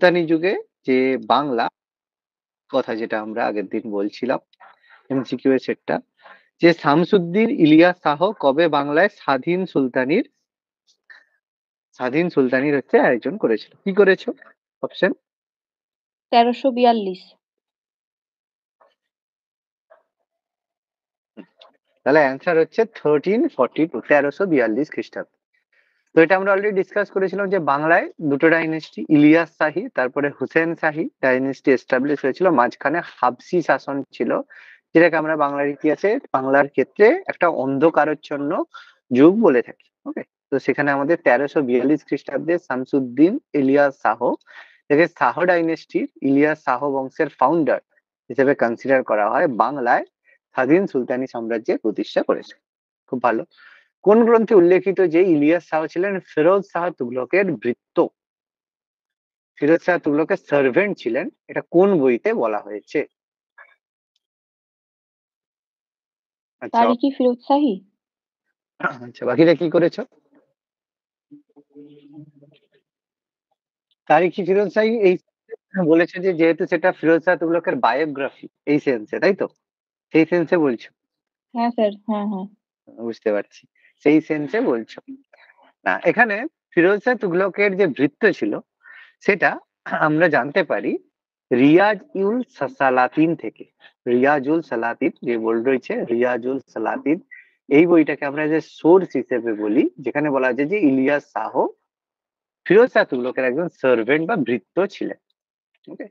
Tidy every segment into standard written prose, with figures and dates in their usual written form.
সুলতানি যুগে যে বাংলা কথা যেটা আমরা আগের দিন বলছিলাম এমসিকিউ এর সেটটা, যে শামসুদ্দিন ইলিয়াস শাহ কবে বাংলায় স্বাধীন সুলতানির হচ্ছে আয়োজন করেছিল? কি করেছো? অপশন 1342। তাহলে অ্যান্সার হচ্ছে 1342, 1342 খ্রিস্টাব্দ। তো এটা আমরা অলরেডি ডিসকাস করেছিলাম যে বাংলায় দুটো ডাইনেস্টি, ইলিয়াস শাহী তারপরে হুসেন শাহী ডাইনেস্টি এস্টাবলিশ হয়েছিল, মাঝখানে হাবসি শাসন ছিল, যেটাকে আমরা বাংলার ইতিহাসে বাংলার ক্ষেত্রে একটা অন্ধকারাচ্ছন্ন যুগ বলে থাকি। ওকে, তো সেখানে আমাদের 1342 খ্রিস্টাব্দে শামসুদ্দিন ইলিয়াস শাহ, যাকে শাহ ডাইনেস্টির ইলিয়াস শাহ বংশের ফাউন্ডার হিসেবে কনসিডার করা হয়, বাংলায় স্বাধীন সুলতানি সাম্রাজ্যের প্রতিষ্ঠা করেছে। খুব ভালো। কোন গ্রন্থে উল্লেখিত যে ইলিয়াস শাহ ছিলেন ফিরোজ শাহ তুগলকের ভৃত্য, ফিরোজ শাহ তুগলকের সার্ভেন্ট ছিলেন, এটা কোন বইতে বলা হয়েছে? আচ্ছা, তারিকি ফিরোজ শাহী। আচ্ছা, বাকিটা কি করেছো? তারিখি ফিরোজ শাহী এই বলেছে যে যেহেতু সেটা ফিরোজ শাহ তুগলকের বায়োগ্রাফি, এই সেন্সে, তাই তো? সেই সেন্সে বলছো? হ্যাঁ স্যার, হ্যাঁ হ্যাঁ। বুঝতে পারছি, সেই সেন্সে বলছো। না, এখানে ফিরোজ শাহ তুগলকের যে ভৃত্য ছিল সেটা আমরা জানতে পারি রিয়াজউল সালাতিন থেকে। রিয়াজুল সালাতিন যে বই রয়েছে, রিয়াজুল সালাতিন, এই বইটাকে আমরা যে সোর্স হিসেবে বলি, যেখানে বলা যায় যে ইলিয়াস শাহ ফিরোজ শাহ তুগলকের একজন সার্ভেন্ট বা ভৃত্য ছিলেন। ওকে,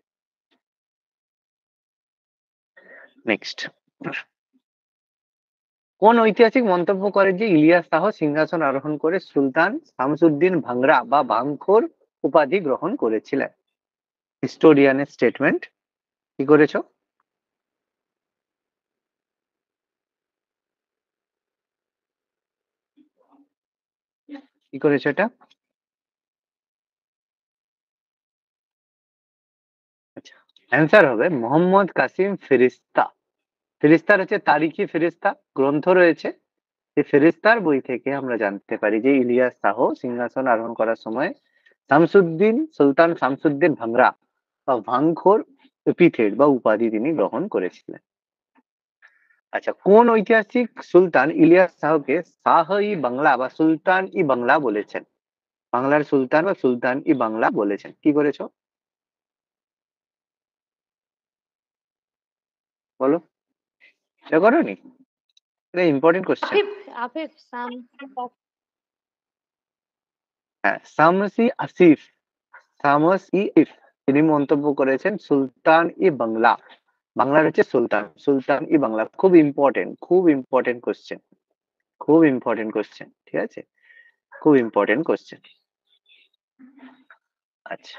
নেক্সট। কোন ঐতিহাসিক মন্তব্য করে যে ইলিয়াস শাহ সিংহাসন আরোহণ করে সুলতান শামসুদ্দিন ভাংরা বা ভাঙখোর উপাধি গ্রহণ করেছিলেন? হিস্টোরিয়ানের স্টেটমেন্ট। কি করেছো? কি করেছো এটা? আচ্ছা, অ্যান্সার হবে মোহাম্মদ কাসিম ফেরিস্তা। ফেরিস্তার হচ্ছে তারিখি ফেরিস্তা গ্রন্থ রয়েছে, এই ফেরিস্তার বই থেকে আমরা জানতে পারি যে ইলিয়াস শাহ সিংহাসন আরোহণ করার সময় সুলতান শামসুদ্দিন ভাংরা বা ভাঙখোর এপিথেট বা উপাধি তিনি গ্রহণ করেছিলেন। আচ্ছা, কোন ঐতিহাসিক সুলতান ইলিয়াস শাহকে শাহ ই বাংলা বা সুলতান ই বাংলা বলেছেন? বাংলার সুলতান বা সুলতান ই বাংলা বলেছেন? কি করেছো? বলো, এটা করোনি? এটা ইম্পর্টেন্ট কোশ্চেন। আফিফ, আফিফ সাম। হ্যাঁ, শামস ই আসিফ তিনি মন্তব্য করেছেন সুলতান ই বাংলা, বাংলার হচ্ছে সুলতান, সুলতান ই বাংলা। খুব ইম্পর্টেন্ট, খুব ইম্পর্টেন্ট কোশ্চেন, খুব ইম্পর্টেন্ট কোশ্চেন, ঠিক আছে, খুব ইম্পর্টেন্ট কোশ্চেন। আচ্ছা,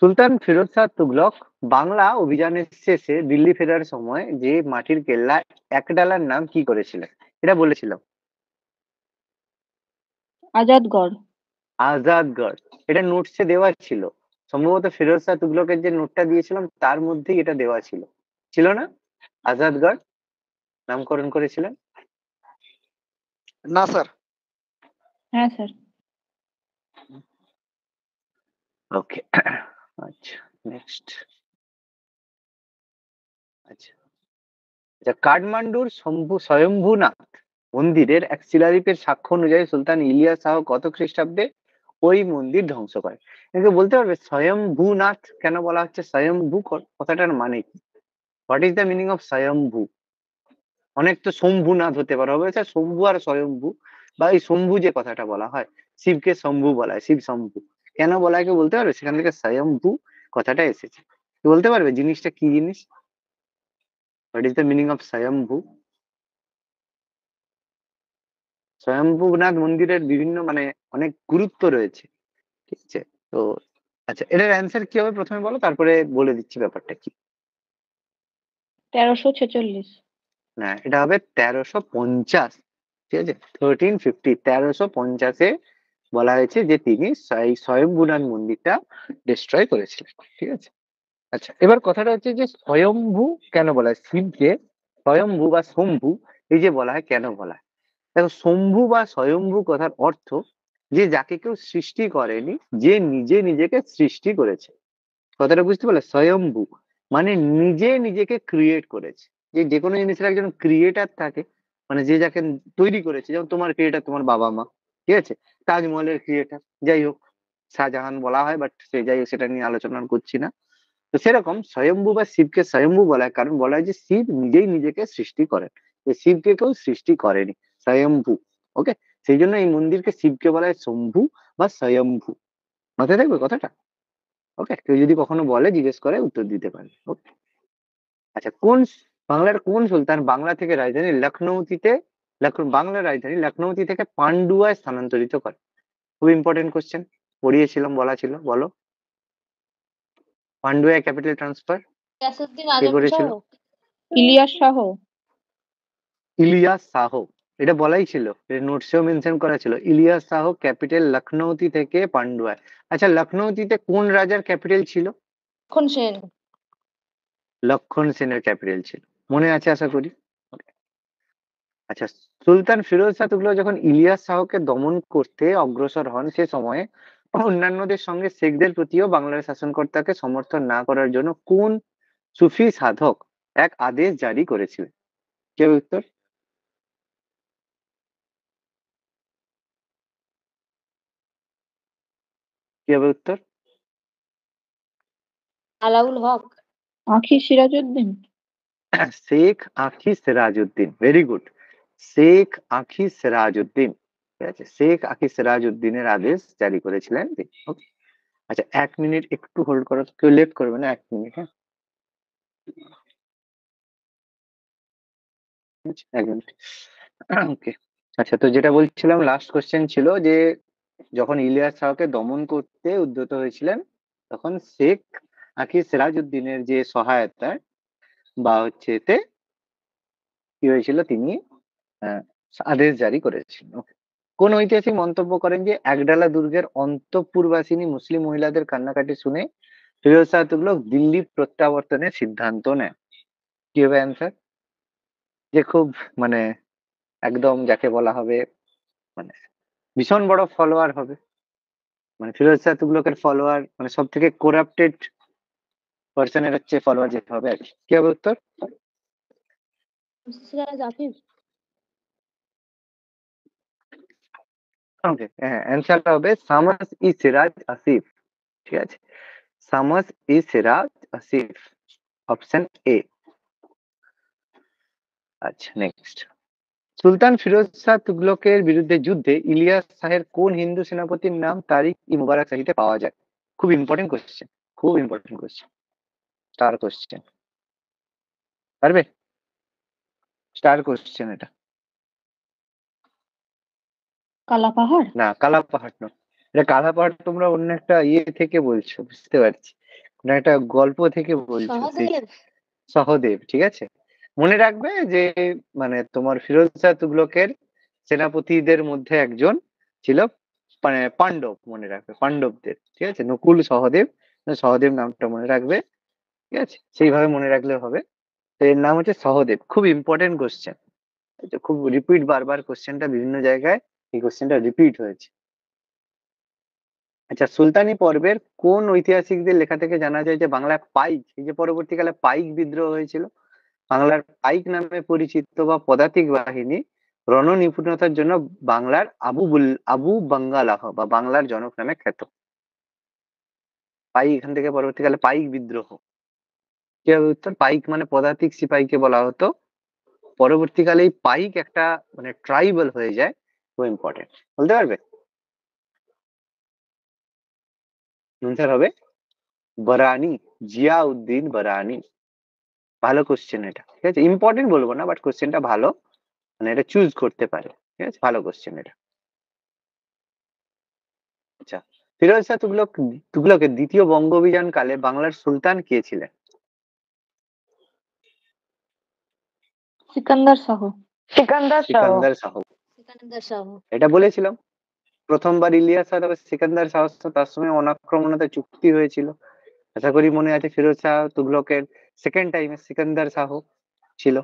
সুলতান ফিরোজ শাহ তুগলক বাংলা অভিযানের শেষে দিল্লি ফেরার সময় যে মাটির কেল্লা একডালার নাম কি করেছিলেন? এটা বলেছিলাম, আজাদগড়। আজাদগড়। এটা নোটসে দেওয়া ছিল, সম্ভবত ফিরোজ শাহ তুগলকের যে নোটটা দিয়েছিলাম তার মধ্যেই এটা দেওয়া ছিল, ছিল না? আজাদগড় নামকরণ করেছিলেন। না স্যার। হ্যাঁ স্যার। ওকে, আচ্ছা, নেক্সট। আচ্ছা আচ্ছা, কাঠমান্ডুর স্বয়ম্ভুনাথ মন্দিরের এক শিলালিপির সাক্ষ্য অনুযায়ী সুলতান ইলিয়াস শাহ কত খ্রিস্টাব্দে ওই মন্দির ধ্বংস করে? একে বলতে পারবে স্বয়ম্ভুনাথ কেন বলা হচ্ছে? স্বয়ম্ভু কথাটার মানে কি? What is the meaning of Swayambhu? অনেক তো শম্ভুনাথ হতে পারে, হবে স্যার শম্ভু আর স্বয়ম্ভু, বা এই শম্ভু যে কথাটা বলা হয়, শিবকে শম্ভু বলা হয়, শিব শম্ভু কেন বলা হয়? কেউ বলতে পারবে? সেখান থেকে স্বয়ম্ভু কথাটা এসেছে, কেউ বলতে পারবে জিনিসটা কি জিনিস? What is the meaning of Swayambhu? Swayambhunath মন্দিরের বিভিন্ন মানে অনেক গুরুত্ব রয়েছে, ঠিক আছে? তো আচ্ছা, এটার অ্যান্সার কি হবে প্রথমে বলো, তারপরে বলে দিচ্ছি ব্যাপারটা কি। 1346। না, এটা হবে 1350, ঠিক আছে, 1350, 1350-এ বলা হয়েছে যে তিনি স্বয়ম্ভুনাথ মন্দিরটা ডিস্ট্রয় করেছিলেন, ঠিক আছে। আচ্ছা, এবার কথাটা হচ্ছে যে স্বয়ম্ভু কেন বলা হয়? শিবকে স্বয়ম্ভু বা শম্ভু এই যে বলা হয়, কেন বলা হয়? দেখো, শম্ভু বা স্বয়ম্ভু কথার অর্থ যে যাকে কেউ সৃষ্টি করেনি, যে নিজে নিজেকে সৃষ্টি করেছে। কথাটা বুঝতে পারলে? স্বয়ম্ভু মানে নিজে নিজেকে ক্রিয়েট করেছে। যে কোনো জিনিসের একজন ক্রিয়েটার থাকে, মানে যে যাকে তৈরি করেছে। যেমন তোমার ক্রিয়েটার তোমার বাবা মা, ঠিক আছে? তাজমহলের ক্রিয়েটার যাই হোক শাহজাহান বলা হয়, বাট সে যাই হোক সেটা নিয়ে আলোচনা করছি না। তো সেরকম স্বয়ম্ভু বা শিবকে স্বয়ম্ভু বলা হয়, কারণ বলা হয় যে শিব নিজেই নিজেকে সৃষ্টি করেন। যে শিবকে কেউ সৃষ্টি করেনি, স্বয়ম্ভু। ওকে, সেই জন্য এই মন্দিরকে শিবকে বলা হয় শম্ভু বা স্বয়ম্ভু। মাথায় থাকবে কথাটা? ওকে, কেউ যদি কখনো বলে জিজ্ঞেস করে উত্তর দিতে পারে। ওকে, আচ্ছা বাংলার কোন সুলতান বাংলা থেকে রাজধানী লখনৌতিতে বাংলার রাজধানী লখনৌতি থেকে পান্ডুয়ায় স্থানান্তরিত করে? খুব ইম্পর্টেন্ট কোশ্চেন, পড়িয়েছিলাম, বলা ছিল। বলো, পান্ডুয়ায় ক্যাপিটাল ট্রান্সফার কে করেছিল? ইলিয়াস শাহ। ইলিয়াস শাহ। এটা বলাই ছিল, নোটসেও মেনশন করা ছিল। ইলিয়াস শাহ ক্যাপিটাল লখনৌতি থেকে পান্ডুয়ায়। আচ্ছা, লখনৌতিতে কোন রাজার ক্যাপিটাল ছিল? লক্ষণ সেন। লক্ষণ সেনের ক্যাপিটাল ছিল, মনে আছে আশা করি। আচ্ছা, সুলতান ফিরোজ শাহ তুগলক যখন ইলিয়াস শাহকে দমন করতে অগ্রসর হন, সে সময়ে অন্যান্যদের সঙ্গে শেখদের প্রতিও বাংলার শাসনকর্তাকে সমর্থন না করার জন্য কোন সুফি সাধক এক আদেশ জারি করেছিলেন? কি হবে উত্তর? কি হবে উত্তর? আলাউল হক। আখি সিরাজউদ্দিন। শেখ আখি সিরাজউদ্দিন, ভেরি গুড। শেখ আখি সিরাজউদ্দিন, ঠিক আছে? শেখ আখি সিরাজউদ্দিনের আদেশ জারি করেছিলেন তিনি। Okay? আচ্ছা, 1 মিনিট একটু হোল্ড করো, কেউ লেট করবে না, 1 মিনিট। হ্যাঁ, 1 মিনিট। ওকে, আচ্ছা, তো যেটা বলছিলাম লাস্ট কোশ্চেন ছিল যে যখন ইলিয়াস শাহকে দমন করতে উদ্যত হয়েছিলেন, তখন শেখ আখি সিরাজউদ্দিনের যে সহায়তায় বা হচ্ছে এতে কি হয়েছিল, তিনি আহ, আদেশ জারি করেছিলেন। Okay. কোন ঐতিহাসিক মন্তব্য করেন যে একডালা দুর্গের অন্তঃপুরবাসিনী মুসলিম মহিলাদের কান্নাকাটি শুনে ফিরোজ শাহ তুগলক দিল্লি প্রত্যাবর্তনের সিদ্ধান্ত নেন? কি হবে অ্যান্সার? যে খুব মানে একদম যাকে বলা হবে মানে ভীষণ বড় ফলোয়ার হবে, মানে ফিরোজ শাহ তুগলকের ফলোয়ার, মানে সব থেকে করাপ্টেড পার্সনের হচ্ছে ফলোয়ার যেতে হবে আর কি। কি হবে উত্তর? সিরাজ আফিফ। ওকে, হ্যাঁ, অ্যান্সারটা হবে সামাস ই সিরাজ আসিফ। ঠিক আছে, সামাস ই সিরাজ আসিফ, অপশন এ। আচ্ছা, নেক্সট। সুলতান ফিরোজ শাহ তুগলকের বিরুদ্ধে যুদ্ধে ইলিয়াস শাহের কোন হিন্দু সেনাপতির নাম তারিখ ই মুবারক শাহিতে পাওয়া যায়? খুব ইম্পর্টেন্ট কোশ্চেন, খুব ইম্পর্টেন্ট কোশ্চেন, স্টার কোশ্চেন। পারবে? স্টার কোশ্চেন এটা। কালা পাহাড়। না, কালা পাহাড় নয়। এটা কালা পাহাড় তোমরা অন্য একটা ইয়ে থেকে বলছো, বুঝতে পারছি, কোন একটা গল্প থেকে বলছো। সেই সহদেব। সহদেব, ঠিক আছে। মনে রাখবে যে মানে তোমার ফিরোজ শাহ তুগলকের সেনাপতিদের মধ্যে একজন ছিল, মানে পাণ্ডব, মনে রাখবে পাণ্ডবদের, ঠিক আছে? নকুল সহদেব, সহদেব নামটা মনে রাখবে, ঠিক আছে? সেইভাবে মনে রাখলে হবে। তো এর নাম হচ্ছে সহদেব, খুব ইম্পর্টেন্ট কোশ্চেন। খুব রিপিট, বারবার কোশ্চেনটা বিভিন্ন জায়গায় এই কোশ্চেনটা রিপিট হয়েছে। আচ্ছা, সুলতানি পর্বের কোন ঐতিহাসিকদের লেখা থেকে জানা যায় যে বাংলায় পাইক, এই যে পরবর্তীকালে পাইক বিদ্রোহ হয়েছিল, বাংলার পাইক নামে পরিচিত বা পদাতিক বাহিনী রণনিপুণতার জন্য বাংলার আবু বাঙ্গালাহ বা বাংলার জনক নামে খ্যাত? পাইক, এখান থেকে পরবর্তীকালে পাইক বিদ্রোহ। কি হবে উত্তর? পাইক মানে পদাতিক সিপাহীকে বলা হতো, পরবর্তীকালে এই পাইক একটা মানে ট্রাইবাল হয়ে যায়। খুব ইম্পর্টেন্ট, বলতে পারবে? আনসার হবে বারানি, জিয়াউদ্দিন বারানি। ভালো কোশ্চেন এটা, ঠিক আছে? ইম্পর্টেন্ট বলবো না, বাট কোশ্চেনটা ভালো, মানে এটা চুজ করতে পারে, ঠিক আছে? ভালো কোশ্চেন এটা। আচ্ছা, ফিরোজ শাহ তুগলকের দ্বিতীয় বঙ্গ অভিযান কালে বাংলার সুলতান কে ছিলেন? সিকান্দার শাহ। সিকান্দার শাহ। সিকান্দার শাহ। সিকান্দার শাহ। এটা বলেছিলাম, প্রথমবার ইলিয়াস শাহ তারপর সিকান্দার শাহ, তার সময় অনাক্রমণতা চুক্তি হয়েছিল। আশা করি মনে আছে, ফিরোজ শাহ তুগলকের সেকেন্ড টাইমে সিকান্দার শাহ ছিল,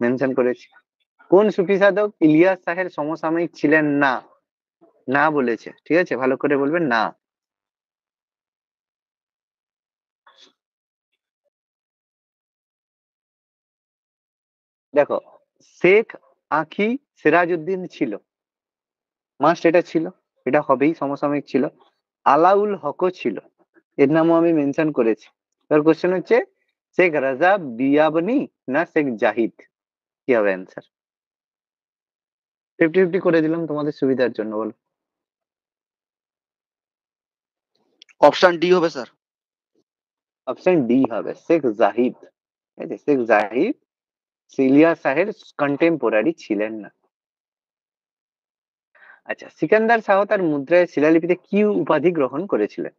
মেনশন করেছি। কোন সুফি সাধক ইলিয়াস শাহের সমসাময়িক ছিলেন না? না বলেছে, ঠিক আছে, ভালো করে বলবেন না। দেখো, শেখ আঁখি সিরাজউদ্দিন ছিল, মাস্ট এটা ছিল, এটা হবেই, সমসাময়িক ছিল। আলাউল হকও ছিল, এর নামও আমি মেনশন করেছি। এবার কোশ্চেন হচ্ছে শেখ রাজা বিয়াবনি না শেখ জাহিদ, কি হবে অ্যান্সার? 50-50 করে দিলাম তোমাদের সুবিধার জন্য, বলো। অপশন ডি হবে স্যার। অপশন ডি হবে শেখ জাহিদ, ঠিক আছে, শেখ জাহিদ ইলিয়াস শাহের কন্টেম্পোরারি ছিলেন না। আচ্ছা, সিকান্দার শাহ তার মুদ্রায় শিলালিপিতে কি উপাধি গ্রহণ করেছিলেন?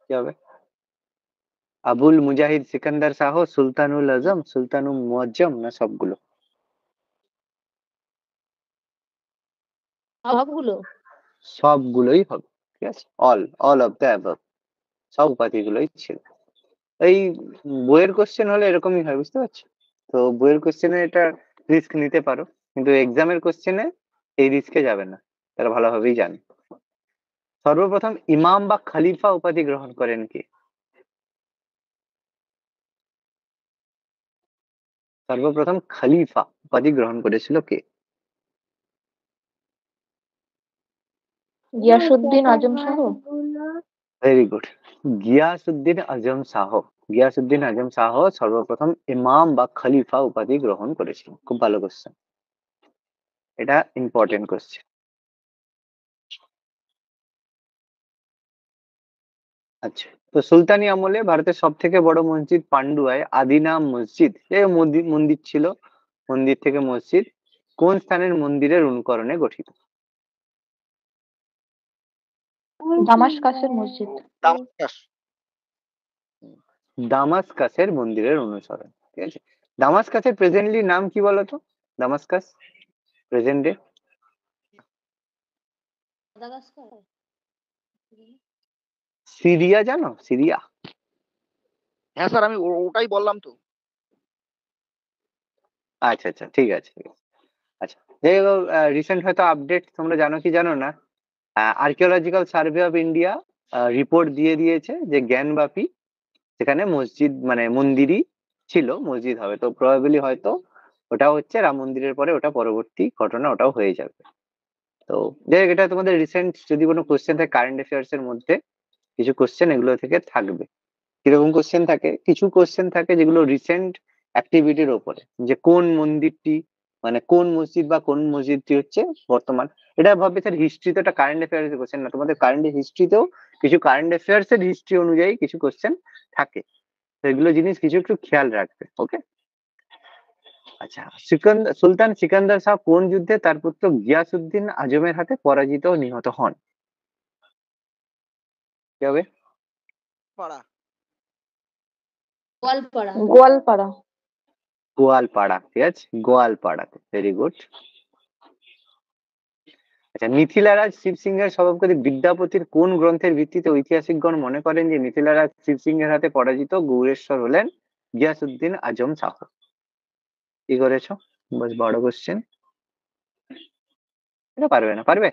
কি হবে? আবুল মুজাহিদ সিকান্দার শাহ, সুলতানুল আজম, সুলতানুল মুআজ্জম, না সবগুলো? সবগুলো। সবগুলোই হবে, ঠিক আছে, অল অফ দ্য অ্যাবভ, সব উপাধিগুলোই ছিল। এই বইয়ের কোশ্চেন হলে এরকমই হয়, বুঝতে পারছো? তো বইয়ের কোশ্চেনে এটা রিস্ক নিতে পারো, কিন্তু এক্সামের কোশ্চেনে এই রিস্কে যাবে না, তারা ভালোভাবেই জানে। সর্বপ্রথম ইমাম বা খলিফা উপাধি গ্রহণ করেন কে? সর্বপ্রথম খলিফা উপাধি গ্রহণ করেছিল কে? গিয়াসউদ্দিন আজম শাহ। Very good, Giasuddin Azam Shah. গিয়াসউদ্দিন আজম শাহ সর্বপ্রথম ইমাম বা খলিফা উপাধি গ্রহণ করেছিলেন। খুব ভালো কোশ্চেন, এটা ইম্পর্টেন্ট কোশ্চেন। আচ্ছা, তো সুলতানি আমলে ভারতের সব থেকে বড় মসজিদ পান্ডুয়ায় আদিনা মসজিদ, এ মন্দির মন্দির ছিল, মন্দির থেকে মসজিদ, কোন স্থানের মন্দিরের অনুকরণে গঠিত? দামাশকাসের মসজিদ। দামাস্কাস। দামাসকাসের মন্দিরের অনুসরণ, ঠিক আছে। দামাসকাসের প্রেজেন্টলি নাম কি বলতো? দামাসকাস প্রেজেন্টে? মাদাগাস্কার। সিরিয়া, জানো সিরিয়া? হ্যাঁ স্যার, আমি ওটাই বললাম তো। আচ্ছা আচ্ছা, ঠিক আছে ঠিক আছে। আচ্ছা, যাই হোক, রিসেন্ট হয়তো আপডেট তোমরা জানো কি জানো না, archaeological survey of India report দিয়ে দিয়েছে যে জ্ঞানবাপী, সেখানে মসজিদ মানে মন্দিরই ছিল, মসজিদ হবে, তো প্রবাবলি হয়তো ওটা হচ্ছে রাম মন্দিরের পরে, ওটা পরবর্তী ঘটনা, ওটাও হয়ে যাবে। তো যাই হোক, এটা তোমাদের রিসেন্ট যদি কোনো কোশ্চেন থাকে কারেন্ট অ্যাফেয়ার্স এর মধ্যে, কিছু কোশ্চেন এগুলো থেকে থাকবে। কিরকম কোশ্চেন থাকে? কিছু কোশ্চেন থাকে যেগুলো রিসেন্ট অ্যাক্টিভিটির ওপরে, যে কোন মন্দিরটি মানে কোন মসজিদ বা কোন মসজিদটি হচ্ছে বর্তমান। এটা ভাববে স্যার হিস্ট্রিতে, এটা কারেন্ট অ্যাফেয়ার্স এর কোশ্চেন না, তোমাদের কারেন্ট হিস্ট্রিতেও কিছু কারেন্ট অ্যাফেয়ার্স এর হিস্ট্রি অনুযায়ী কিছু কোশ্চেন থাকে, তো এগুলো জিনিস কিছু একটু খেয়াল রাখবে, ওকে। আচ্ছা, সুলতান সিকান্দার শাহ কোন যুদ্ধে তার পুত্র গিয়াসউদ্দিন আজমের হাতে পরাজিত ও নিহত হন? কি হবে? পাড়া। গোয়ালপাড়া। গোয়ালপাড়া। গোয়ালপাড়া, ঠিক আছে, গোয়ালপাড়াতে, ভেরি গুড। আচ্ছা, মিথিলারাজ শিবসিংহের সভাপতি বিদ্যাপতির কোন গ্রন্থের ভিত্তিতে ঐতিহাসিকগণ মনে করেন যে মিথিলারাজ শিবসিংহের হাতে পরাজিত গৌরেশ্বর হলেন গিয়াসউদ্দিন আজম শাহ? কি করেছো? বস বড় কোশ্চেন, এটা পারবে না, পারবে?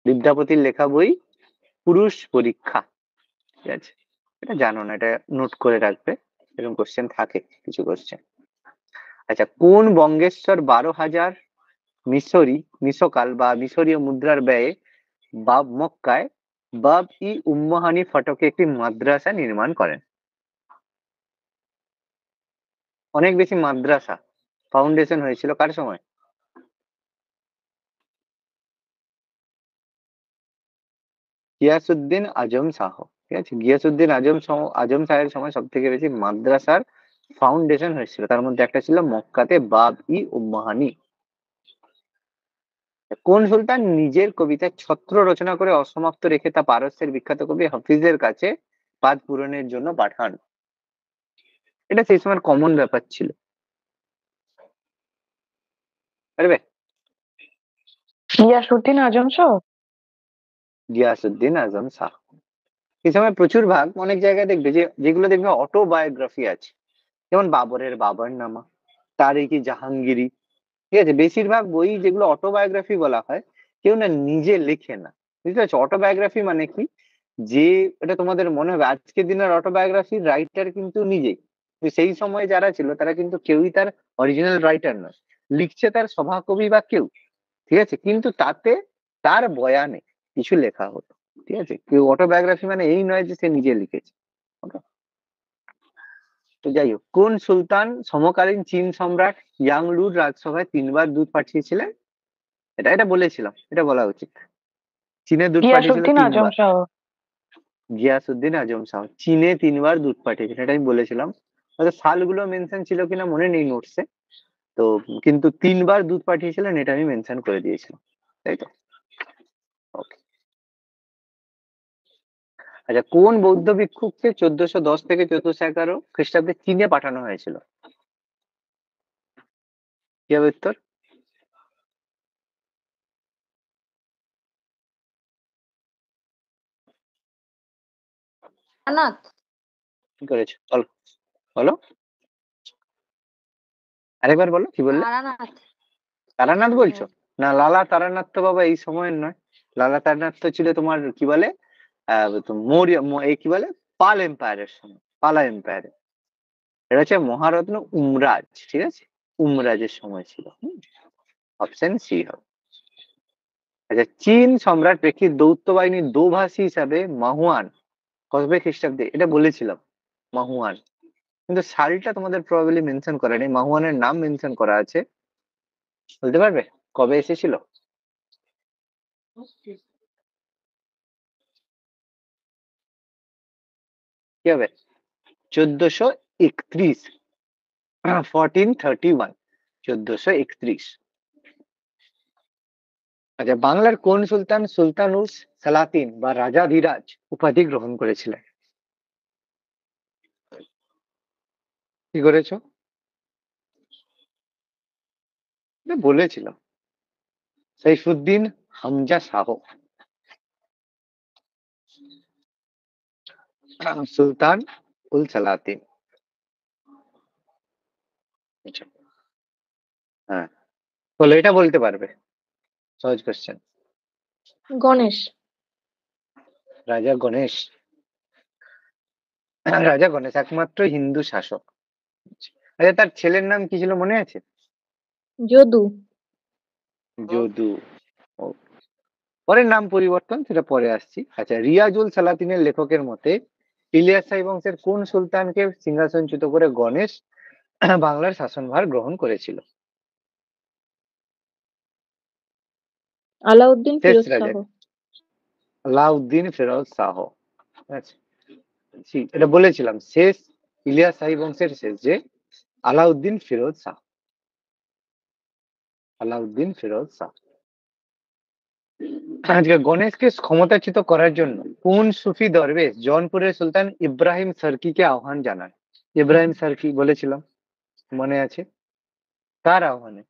বিদ্যাপতির লেখা বই পুরুষ পরীক্ষা, ঠিক আছে, এটা জানো না, এটা নোট করে রাখবে, এরকম কোশ্চেন থাকে কিছু কোশ্চেন। আচ্ছা, কোন বঙ্গেশ্বর 12,000 মিশকাল বা মিশরীয় মুদ্রার ব্যয়ে মক্কায় বাব ই উম্মাহানি ফটকে একটি মাদ্রাসা নির্মাণ করেন? অনেক বেশি মাদ্রাসা ফাউন্ডেশন হয়েছিল কার সময়? গিয়াসউদ্দিন আজম শাহ, ঠিক আছে, গিয়াসউদ্দিন আজম শাহের সময় সব থেকে বেশি মাদ্রাসার ফাউন্ডেশন হয়েছিল, তার মধ্যে একটা ছিল মক্কাতে বাব ই উম্মাহানি। কোন সুলতান নিজের কবিতায় ছত্র রচনা করে অসমাপ্ত রেখে তা পারস্যের বিখ্যাত কবি হাফিজের কাছে পাদ পূরণের জন্য পাঠান? এটা সেই সময় কমন ব্যাপার ছিল, পারবে? গিয়াসউদ্দিন আজম শাহ। গিয়াসউদ্দিন আজম শাহ। এই সময় প্রচুর ভাগ অনেক জায়গায় দেখবে যেগুলো দেখবে অটোবায়োগ্রাফি আছে, যেমন বাবরের বাবরনামা, তারিকি জাহাঙ্গীরি, ঠিক আছে? বেশিরভাগ বই যেগুলো অটোবায়োগ্রাফি বলা হয়, কেউ না নিজে লেখে না, বুঝতে পারছো? অটোবায়োগ্রাফি মানে কি, যে এটা তোমাদের মনে হবে আজকের দিনের অটোবায়োগ্রাফি রাইটার কিন্তু নিজেই, কিন্তু সেই সময় যারা ছিল তারা কিন্তু কেউই তার অরিজিনাল রাইটার নয়, লিখছে তার সভাকবি বা কেউ, ঠিক আছে? কিন্তু তাতে তার বয়ানে কিছু লেখা হতো, ঠিক আছে? কেউ অটোবায়োগ্রাফি মানে এই নয় যে সে নিজে লিখেছে। Okay? তো যাই হোক, কোন সুলতান সমকালীন চীন সম্রাট ইয়াংলুর রাজসভায় 3বার দুধ পাঠিয়েছিলেন? এটা এটা বলেছিলাম, এটা বলা উচিত। চীনে দুধ পাঠিয়েছিল গিয়াসুদ্দিন আজম 3বার। শাহ। গিয়াসুদ্দিন আজম শাহ চীনে 3বার দুধ পাঠিয়েছিলেন, এটা আমি বলেছিলাম। হয়তো সালগুলো মেনশন ছিল কিনা মনে নেই নোটসে, তো কিন্তু 3বার দুধ পাঠিয়েছিলেন এটা আমি মেনশন করে দিয়েছিলাম, তাই তো? ওকে। আচ্ছা, কোন বৌদ্ধ ভিক্ষুককে 1410 থেকে 1411 খ্রিস্টাব্দে চীনে পাঠানো হয়েছিল? কি হবে উত্তর? তারানাথ। কি করেছো বলো, বলো আরেকবার বলো, কি বললে? তারানাথ। তারানাথ বলছো? না, লালা তারানাথ তো বাবা এই সময়ের নয়। লালা তারানাথ তো ছিল তোমার কি বলে মৌর্য এই কি বলে পাল এম্পায়ারের সময়, পালা এম্পায়ারে। এটা হচ্ছে মহারত্ন উমরাজ, ঠিক আছে? উমরাজের সময় ছিল। অপশন সি হবে। আচ্ছা, চীন সম্রাট প্রেক্ষিত দৌত্য বাহিনীর দোভাষী হিসাবে মাহুয়ান কবে খ্রিস্টাব্দে? এটা বলেছিলাম, মাহুয়ান। কিন্তু সালটা তোমাদের প্রবাবলি মেনশন করা নেই, মাহুয়ানের নাম মেনশন করা আছে, বলতে পারবে কবে এসেছিল? কি হবে? 1431, 1431, 1431। আচ্ছা, বাংলার কোন সুলতান সুলতানুস সালাতিন বা রাজাধিরাজ উপাধি গ্রহণ করেছিলেন? কি করেছো? এটা বলেছিলাম, সাইফুদ্দিন হামজা শাহ, সুলতান উল সালাতিন। আচ্ছা, হ্যাঁ, বলো, এটা বলতে পারবে, সহজ কোশ্চেন। গণেশ। রাজা গণেশ, রাজা গণেশ একমাত্র হিন্দু শাসক। আচ্ছা, তার ছেলের নাম কি ছিল মনে আছে? যদু। যদু। ও, পরের নাম পরিবর্তন, সেটা পরে আসছি। আচ্ছা, রিয়াজুল সালাতিনের লেখকের মতে ইলিয়াস শাহী বংশের কোন সুলতানকে সিংহাসনচ্যুত করে গণেশ বাংলার শাসনভার গ্রহণ করেছিল? আলাউদ্দিন শেষ ফিরোজ রাজা শাহ। আলাউদ্দিন ফিরোজ শাহ। আচ্ছা, এটা বলেছিলাম, শেষ ইলিয়াস শাহী বংশের শেষ যে আলাউদ্দিন ফিরোজ শাহ, আলাউদ্দিন ফিরোজ শাহ। আজকে গণেশকে ক্ষমতাচ্যুত করার জন্য কোন সুফি দরবেশ জৌনপুরের সুলতান ইব্রাহিম সার্কিকে আহ্বান জানান? ইব্রাহিম সার্কি বলেছিলাম, মনে আছে? কার আহ্বানে?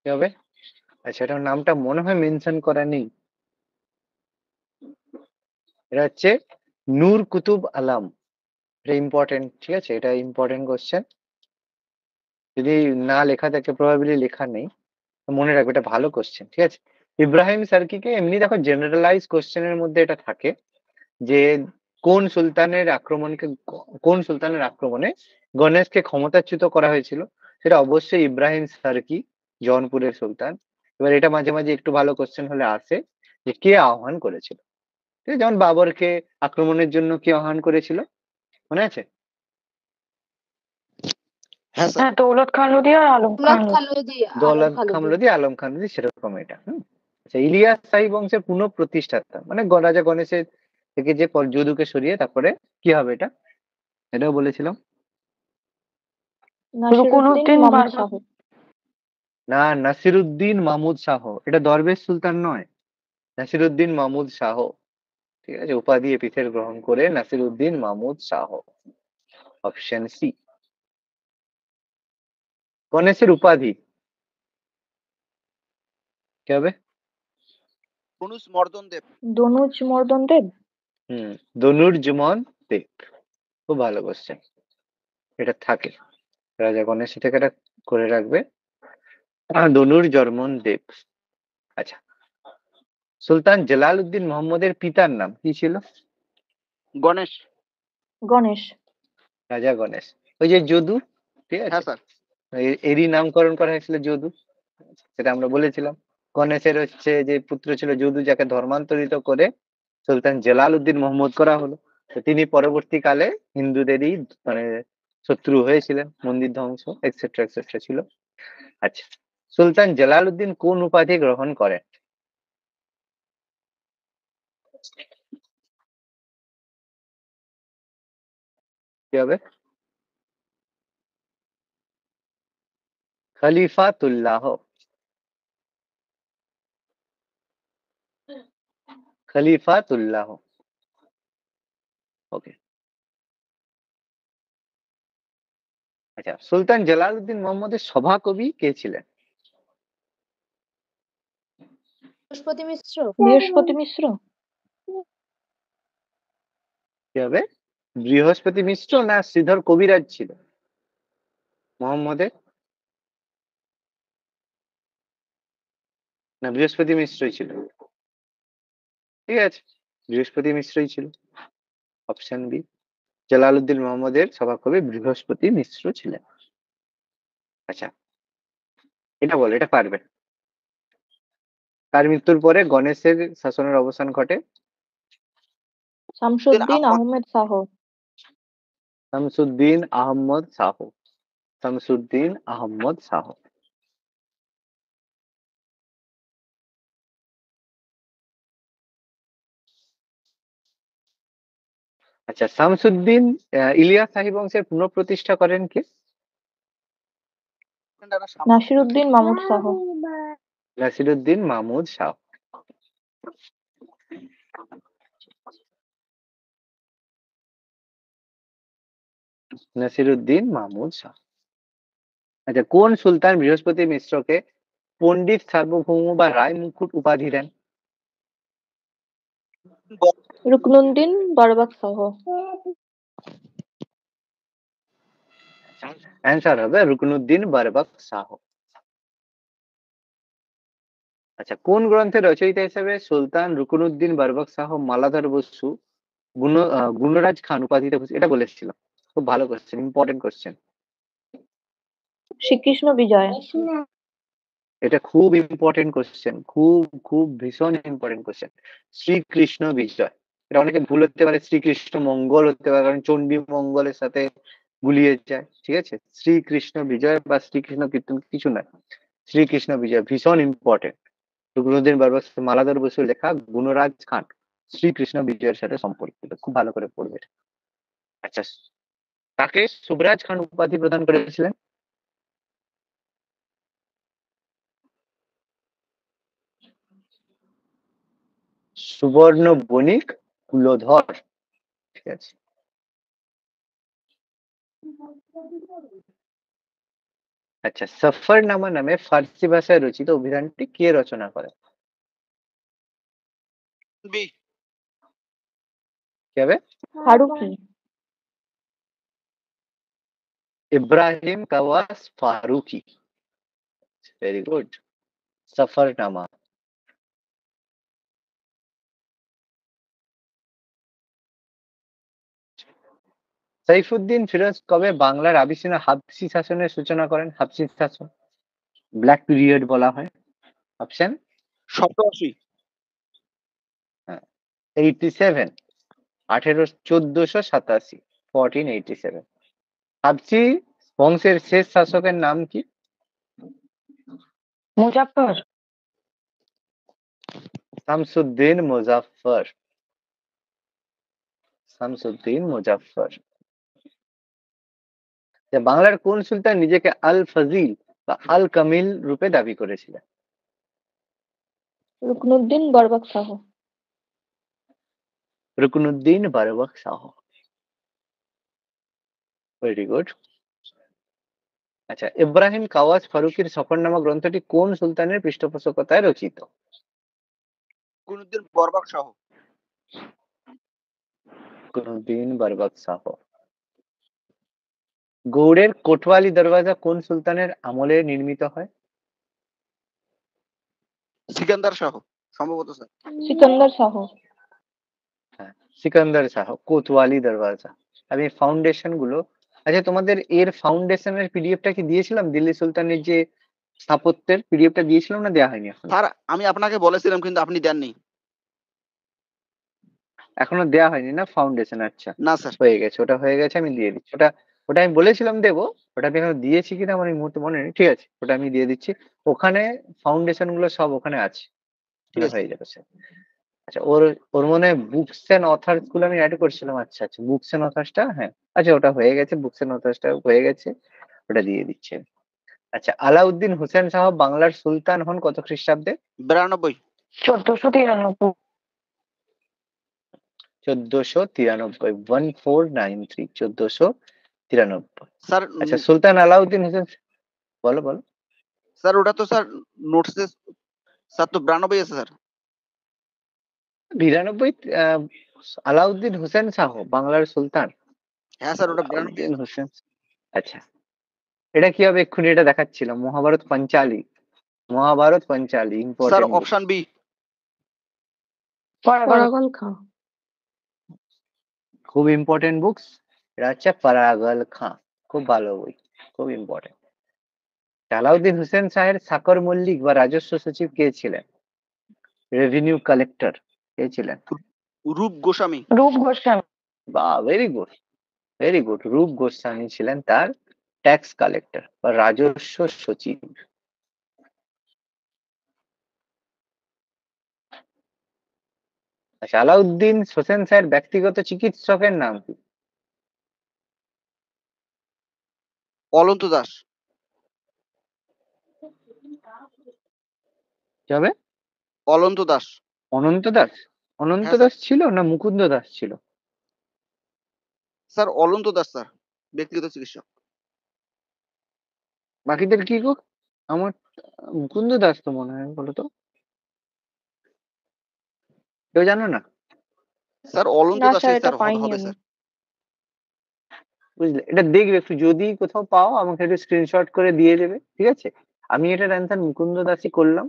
কি হবে? আচ্ছা, এটার নামটা মনে হয় মেনশন করা নেই। এটা হচ্ছে নূর কুতুব আলম। এটা ইম্পর্টেন্ট, ঠিক আছে? এটা ইম্পর্টেন্ট কোশ্চেন, যদি না লেখা থাকে, প্রবাবলি লেখা নেই, তো মনে রাখবে, এটা ভালো কোশ্চেন, ঠিক আছে? ইব্রাহিম সার্কিকে এমনি দেখো জেনারেলাইজ কোশ্চেনের মধ্যে এটা থাকে যে কোন সুলতানের আক্রমণে গণেশকে ক্ষমতাচ্যুত করা হয়েছিল, সেটা অবশ্যই ইব্রাহিম সার্কি, জৌনপুরের সুলতান। এবার এটা মাঝে মাঝে একটু ভালো কোশ্চেন হলে আসে যে কে আহ্বান করেছিল, ঠিক আছে? যেমন বাবরকে আক্রমণের জন্য কে আহ্বান করেছিল, মনে আছে? হ্যাঁ স্যার। হ্যাঁ, দৌলত খান লোধি আর আলম খান লোধি। দৌলত খান লোধি, আলম খান লোধি, সেরকম এটা। আচ্ছা, ইলিয়াস শাহী বংশের পুনঃপ্রতিষ্ঠাতা মানে রাজা গণেশের থেকে যে যদুকে সরিয়ে তারপরে কি হবে এটা? এটাও বলেছিলাম। নাসিরুদ্দিন মামুদ শাহ। না, নাসিরুদ্দিন মাহমুদ শাহ, এটা দরবেশ সুলতান নয়, নাসিরুদ্দিন মাহমুদ শাহ, ঠিক আছে? উপাধি এপিথেল গ্রহণ করে নাসিরুদ্দিন মাহমুদ শাহ। Option C. গণেশের উপাধি কি হবে? ধনুষ মর্দন দেব। দনুজ মর্দন দেব। ধনুর্জমন দেব। খুব ভালো কোশ্চেন। এটা থাকে, রাজা গণেশ এটাকে এটা করে রাখবে। ধনুর্জমন দেব। আচ্ছা, সুলতান জালালউদ্দিন মোহাম্মদের পিতার নাম কি ছিল? গণেশ। গণেশ। রাজা গণেশ। ওই যে যদু, ঠিক হ্যাঁ আছে, স্যার। এরই নামকরণ করা হয়েছিল যদু, সেটা আমরা বলেছিলাম। গণেশের হচ্ছে যে পুত্র ছিল যদু, যাকে ধর্মান্তরিত করে সুলতান জালালউদ্দিন মোহাম্মদ করা হলো। তো তিনি পরবর্তীকালে হিন্দুদেরই মানে শত্রু হয়েছিলেন, মন্দির ধ্বংস এক্সেট্রা এক্সেট্রা ছিল। আচ্ছা, সুলতান জালালউদ্দিন কোন উপাধি গ্রহণ করেন? কি হবে? খলিফাতুল্লাহ। খলিফাতুল্লাহ। ওকে। আচ্ছা, সুলতান জালালউদ্দিন মোহাম্মদের সভাকবি কে ছিলেন? বৃহস্পতি মিশ্র। বৃহস্পতি মিশ্র। কি হবে? বৃহস্পতি মিশ্র না শ্রীধর কবিরাজ ছিল মোহাম্মদের? না, বৃহস্পতি মিশ্রই ছিল। ঠিক আছে, বৃহস্পতি মিশ্রই ছিল। অপশন বি, জালালউদ্দিন মোহাম্মদের সভাকবি বৃহস্পতি মিশ্র ছিলেন। আচ্ছা, এটা বল, এটা পারবে। তার মৃত্যুর পরে গণেশের শাসনের অবসান ঘটে? শামসুদ্দিন আহমেদ শাহ। শামসুদ্দিন আহমদ শাহ। শামসুদ্দিন আহমদ শাহ। আচ্ছা, শামসুদ্দিন ইলিয়াস শাহী বংশের পুনঃপ্রতিষ্ঠা করেন কে? নাসিরুদ্দিন মাহমুদ শাহ। নাসিরুদ্দিন মাহমুদ শাহ। নাসিরুদ্দিন মাহমুদ শাহ। আচ্ছা, কোন সুলতান বৃহস্পতি মিশ্রকে পণ্ডিত সার্বভৌম বা রায় মুকুট উপাধি দেন? রুকনুদ্দিন বরবাক শাহ। অ্যান্সার হবে রুকনুদ্দিন বরবক শাহ। আচ্ছা, কোন গ্রন্থের রচয়িতা হিসেবে সুলতান রুকনুদ্দিন বরবক শাহ মালাধর বসু গুণরাজ খান উপাধিতে ভূষিত? এটা বলেছিলাম। খুব ভালো কোশ্চেন, ইম্পর্টেন্ট কোশ্চেন। শ্রীকৃষ্ণ বিজয়। এটা খুব ইম্পর্টেন্ট কোশ্চেন, খুব খুব ভীষণ ইম্পর্টেন্ট কোশ্চেন। শ্রীকৃষ্ণ বিজয়। এটা অনেকে ভুল হতে পারে, শ্রীকৃষ্ণ মঙ্গল হতে পারে, কারণ চণ্ডী মঙ্গলের সাথে গুলিয়ে যায়। ঠিক আছে, শ্রীকৃষ্ণ বিজয় বা শ্রীকৃষ্ণ কীর্তন কিছু নয়, শ্রীকৃষ্ণ বিজয় ভীষণ ইম্পর্টেন্ট। রুকনুদ্দিন বরবক মালাধর বসুর লেখা গুণরাজ খান শ্রীকৃষ্ণ বিজয়ের সাথে সম্পর্কিত, খুব ভালো করে পড়বে। আচ্ছা, তাকে সুবরাজ খান উপাধি প্রদান করেছিলেন? সুবর্ণ বণিক কুলধর। ঠিক আছে। আচ্ছা, সফরনামা নামে ফার্সি ভাষায় রচিত অভিধানটি কে রচনা করেন? বি। কি হবে? ফারুকি। ইব্রাহিম কাওয়াস ফারুকি। Very good. সফরনামা। সাইফুদ্দিন ফিরোজ কবে বাংলার আবিসিনা হাবসি শাসনের সূচনা করেন? হাবসি শাসন, ব্ল্যাক পিরিয়ড বলা হয়। অপশন 87। 87, 1487, 1487। হাবসি বংশের শেষ শাসকের নাম কি? মুজাফফর। শামসুদ্দিন মুজাফফর। শামসুদ্দিন মুজাফফর। বাংলার কোন সুলতান নিজেকে আল ফজিল বা আল কামিল রূপে দাবি করেছিলেন? রুকনুদ্দিন বরবাক শাহ। রুকনুদ্দিন বরবক শাহ। Very good. আচ্ছা, ইব্রাহিম কাওয়াস ফারুকির সফরনামা গ্রন্থটি কোন সুলতানের পৃষ্ঠপোষকতায় রচিত? রুকনুদ্দিন বরবাক শাহ। রুকনুদ্দিন বরবক শাহ। গৌড়ের কোটওয়ালি দরওয়াজা কোন সুলতানের আমলে নির্মিত হয়? সিকান্দার শাহ সম্ভবত স্যার। সিকান্দার শাহ। হ্যাঁ, সিকান্দার শাহ। কোতওয়ালি দরওয়াজা। আমি ফাউন্ডেশন গুলো, আচ্ছা তোমাদের এর ফাউন্ডেশনের পিডিএফটা কি দিয়েছিলাম? দিল্লি সুলতানের যে স্থাপত্যের পিডিএফটা দিয়েছিলাম না দেওয়া হয়নি এখন? স্যার আমি আপনাকে বলেছিলাম কিন্তু আপনি দেননি। এখনো দেওয়া হয়নি না ফাউন্ডেশন? আচ্ছা, না স্যার। হয়ে গেছে, ওটা হয়ে গেছে, আমি দিয়ে দিচ্ছি। ওটা ওটা আমি বলেছিলাম দেবো, ওটা আমি এখন দিয়েছি কিনা আমার এই মুহূর্তে মনে নেই। ঠিক আছে, ওটা আমি দিয়ে দিচ্ছি। ওখানে ফাউন্ডেশন গুলো সব ওখানে আছে, ঠিক আছে। হয়ে যাবে স্যার। আচ্ছা, ওর ওর মনে হয় বুকস এন্ড অথার্স গুলো আমি অ্যাড করছিলাম। আচ্ছা আচ্ছা, বুকস এন্ড অথার্সটা, হ্যাঁ আচ্ছা ওটা হয়ে গেছে, বুকস এন্ড অথার্সটা হয়ে গেছে, ওটা দিয়ে দিচ্ছে। আচ্ছা, আলাউদ্দিন হোসেন শাহ বাংলার সুলতান হন কত খ্রিস্টাব্দে? 92। 1493। 1493, 1493, 1493। স্যার আচ্ছা, সুলতান আলাউদ্দিন হোসেন, বলো বলো। স্যার ওটা তো স্যার নোটসে স্যার তো 92 আছে স্যার। 92? আলাউদ্দিন হোসেন শাহ বাংলার সুলতান। হ্যাঁ স্যার ওটা 92। আলাউদ্দিন হোসেন, আচ্ছা এটা কি হবে এক্ষুনি এটা দেখাচ্ছিলাম। Mahabharat Panchali, Mahabharat Panchali sir important. Option B. Paragal Khan. খুব ইম্পর্টেন্ট বুকস। এটা হচ্ছে পারাগল খাঁ, খুব ভালো বই, খুব ইম্পর্টেন্ট। আলাউদ্দিন হোসেন শাহের সাকর মল্লিক বা রাজস্ব সচিব কে ছিলেন? রেভিনিউ কালেক্টর কে ছিলেন? রূপ গোস্বামী। রূপ গোস্বামী। বা ভেরি গুড, ভেরি গুড। রূপ গোস্বামী ছিলেন তার ট্যাক্স কালেক্টর বা রাজস্ব সচিব। আচ্ছা, আলাউদ্দিন হোসেন শাহের ব্যক্তিগত চিকিৎসকের নাম কি? অনন্ত দাস। কি হবে? অনন্ত দাস। অনন্ত দাস? অনন্ত হ্যাঁ দাস স্যার। ছিল না মুকুন্দ দাস ছিল? স্যার অনন্ত দাস স্যার ব্যক্তিগত চিকিৎসক। বাকিদের কি গো? আমার মুকুন্দ দাস তো মনে হয়, বলো তো, কেউ জানো না? স্যার অনন্ত না দাসই স্যার, এটা স্যার পাইনি হবে আমি। স্যার। বুঝলে, এটা দেখবে একটু, যদি কোথাও পাও আমাকে একটু স্ক্রিনশট করে দিয়ে দেবে, ঠিক আছে? আমি এটার অ্যান্সার মুকুন্দ দাসই করলাম।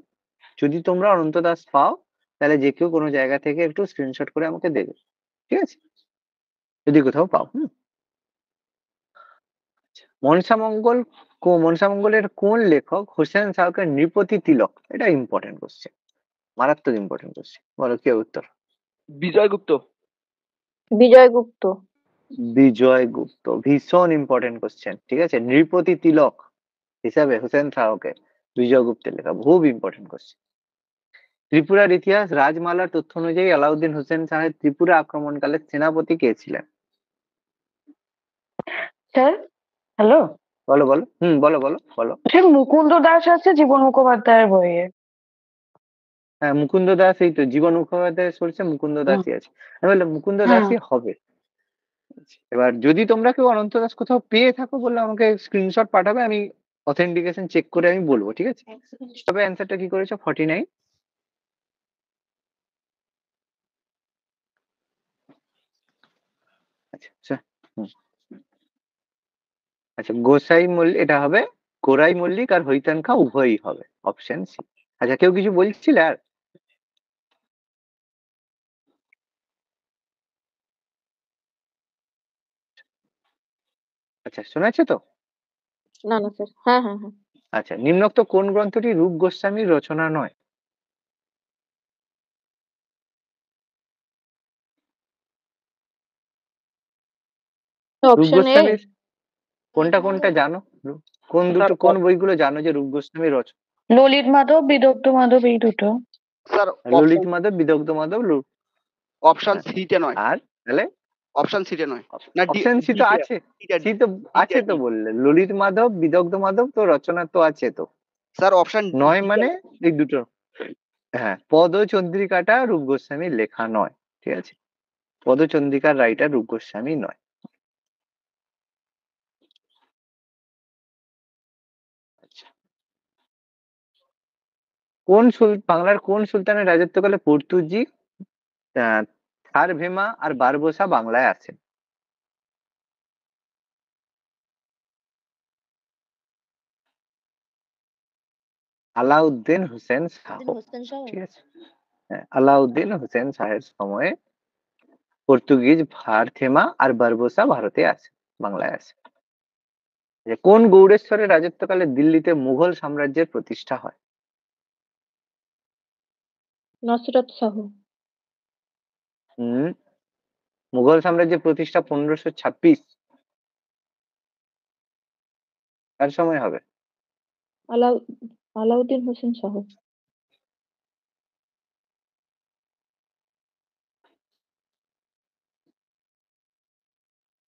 যদি তোমরা অনন্ত দাস পাও তাহলে যে কেউ কোনো জায়গা থেকে একটু স্ক্রিনশট করে আমাকে দেবে, ঠিক আছে? যদি কোথাও পাও। মনসামঙ্গল, মনসামঙ্গলের কোন লেখক হোসেন শাহকে নৃপতি তিলক? এটা ইম্পর্টেন্ট কোশ্চেন, মারাত্মক ইম্পর্টেন্ট কোশ্চেন। বলো কি উত্তর? বিজয় গুপ্ত। বিজয়গুপ্ত। বিজয় গুপ্ত, ভীষণ ইম্পর্টেন্ট কোশ্চেন, ঠিক আছে? নৃপতি তিলক হিসাবে হোসেন শাহকে বিজয় গুপ্তের লেখা, খুব ইম্পর্টেন্ট কোশ্চেন। ত্রিপুরার ইতিহাস রাজমালার তথ্য অনুযায়ী আলাউদ্দিন হোসেন শাহের ত্রিপুরা আক্রমণকালে সেনাপতি কে ছিলেন? স্যার হ্যালো, বলো বলো, বলো বলো বলো। স্যার মুকুন্দ দাস আছে জীবন মুখোপাধ্যায়ের বইয়ে। হ্যাঁ, মুকুন্দ দাস, এই তো জীবন মুখোপাধ্যায় চলছে, মুকুন্দ দাসই আছে। আমি বললাম মুকুন্দ দাসই হবে। এবার যদি তোমরা কেউ অনন্ত দাস কোথাও পেয়ে থাকো বললে আমাকে স্ক্রিনশট পাঠাবে, আমি অথেন্টিকেশন চেক করে আমি বলবো, ঠিক আছে? তবে অ্যান্সারটা কি করেছো? 49। আচ্ছা আচ্ছা, আচ্ছা গোসাই মল্লিক, এটা হবে গোরাই মল্লিক আর হৈতান খা উভয়ই হবে, অপশন সি। আচ্ছা, কেউ কিছু বলছিলে আর? আচ্ছা, শোনা যাচ্ছে তো? না না স্যার, হ্যাঁ হ্যাঁ হ্যাঁ। আচ্ছা, নিম্নোক্ত কোন গ্রন্থটি রূপ গোস্বামীর রচনা নয়? রূপ অপশন এ। গোস্বামীর কোনটা কোনটা জানো? কোন দুটো, কোন বইগুলো জানো যে রূপ গোস্বামীর রচনা? ললিত মাধব, বিদগ্ধ মাধব, এই দুটো। স্যার ললিত মাধব, বিদগ্ধ মাধব, অপশন সিতে নয়। আর তাহলে অপশন সিতে নয়। না ডি। অপশন সি তো আছে, সি তো আছে তো বললে, ললিত মাধব, বিদগ্ধ মাধব তো রচনা তো আছে তো। স্যার অপশন নয় মানে এই দুটো, হ্যাঁ, পদচন্দ্রিকাটা রূপ গোস্বামীর লেখা নয়, ঠিক আছে? পদচন্দ্রিকার রাইটার রূপ গোস্বামী নয়। আচ্ছা, বাংলার কোন সুলতানের রাজত্বকালে পর্তুগিজ থারভেমা আর বারবোসা বাংলায় আসেন? আলাউদ্দিন হোসেন শাহ। ঠিক আছে, হ্যাঁ, আলাউদ্দিন হোসেন শাহের সময়ে পর্তুগিজ থারভেমা আর বারবোসা ভারতে আসে, বাংলায় আসে। যে কোন গৌড়েশ্বরের রাজত্বকালে দিল্লিতে মুঘল সাম্রাজ্যের প্রতিষ্ঠা হয়? নসরত শাহ। হম, মুঘল সাম্রাজ্যের প্রতিষ্ঠা 1526 কার সময় হবে? আলাউ আলাউদ্দিন হোসেন শাহ।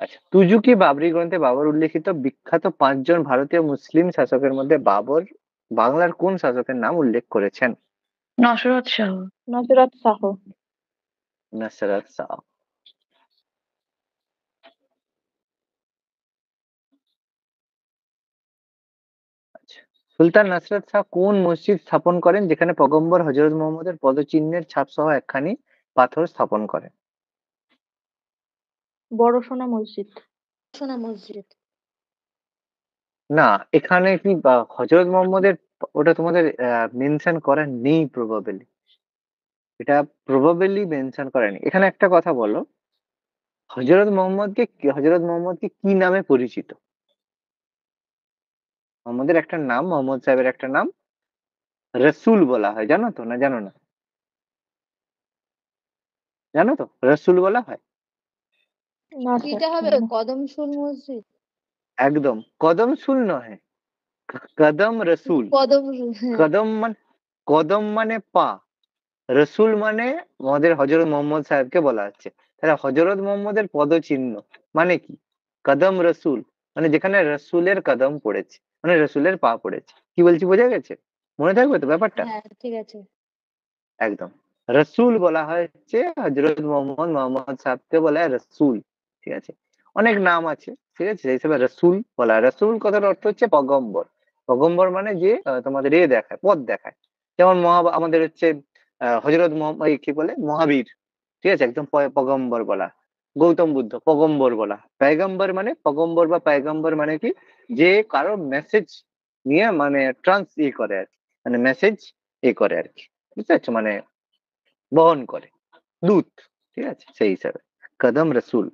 আচ্ছা, তুজুকি বাবরি গ্রন্থে বাবর উল্লেখিত বিখ্যাত 5 জন ভারতীয় মুসলিম শাসকের মধ্যে বাবর বাংলার কোন শাসকের নাম উল্লেখ করেছেন? নসরত শাহ। নসরত শাহ। নসরত শাহ। আচ্ছা, সুলতান নসরত শাহ কোন মসজিদ স্থাপন করেন যেখানে পয়গম্বর হযরত মুহাম্মদের পদচিহ্নের ছাপ সহ একখানি পাথর স্থাপন করেন? বড় সোনা মসজিদ। সোনা মসজিদ। না, এখানে কি হযরত মুহাম্মদের ওটা তোমাদের মেনশন করা নেই প্রবাবলি, এটা প্রবাবলি মেনশন করা নেই। এখানে একটা কথা বলো, হযরত মুহাম্মদকে কি নামে পরিচিত? মোহাম্মদের একটা নাম, মোহাম্মদ সাহেবের একটা নাম রসুল বলা হয়, জানো তো না জানো না? জানো তো রসুল বলা হয়। না স্যার, এটা হবে জানি না। কদমশুল মসজিদ। একদম কদম সুল নয়, কদম রসুল। কদমশুল, হ্যাঁ। কদম মানে পা, রসুল মানে আমাদের হযরত মুহাম্মদ সাহেবকে বলা হচ্ছে। তাহলে হযরত মুহাম্মদের পদচিহ্ন মানে কি? কদম রসুল, মানে যেখানে রসুলের কদম পড়েছে, মানে রসুলের পা পড়েছে। কি বলছি বোঝা গেছে? মনে থাকবে তো ব্যাপারটা? হ্যাঁ, ঠিক আছে। একদম। রসুল বলা হচ্ছে হযরত মোহাম্মদ সাহেবকে বলা হয় রসুল। ঠিক আছে, অনেক নাম আছে, ঠিক আছে, সেই হিসেবে রসুল বলা হয়। রসুল কথার অর্থ হচ্ছে পগম্বর। পগম্বর মানে যে তোমাদের দেখায়, পথ দেখায়। যেমন আমাদের হচ্ছে হযরত মোহাম্মদ কি বলে মহাবীর, ঠিক আছে, একদম পগম্বর বলা। গৌতম বুদ্ধ পগম্বর বলা। পেগম্বর মানে পগম্বর বা পেগম্বর মানে কি, যে কারো মেসেজ নিয়ে মানে করে আর কি, মানে মেসেজ করে আর কি, বুঝতে পারছো, মানে বহন করে, দূত। ঠিক আছে, সেই হিসাবে কদম রসুল।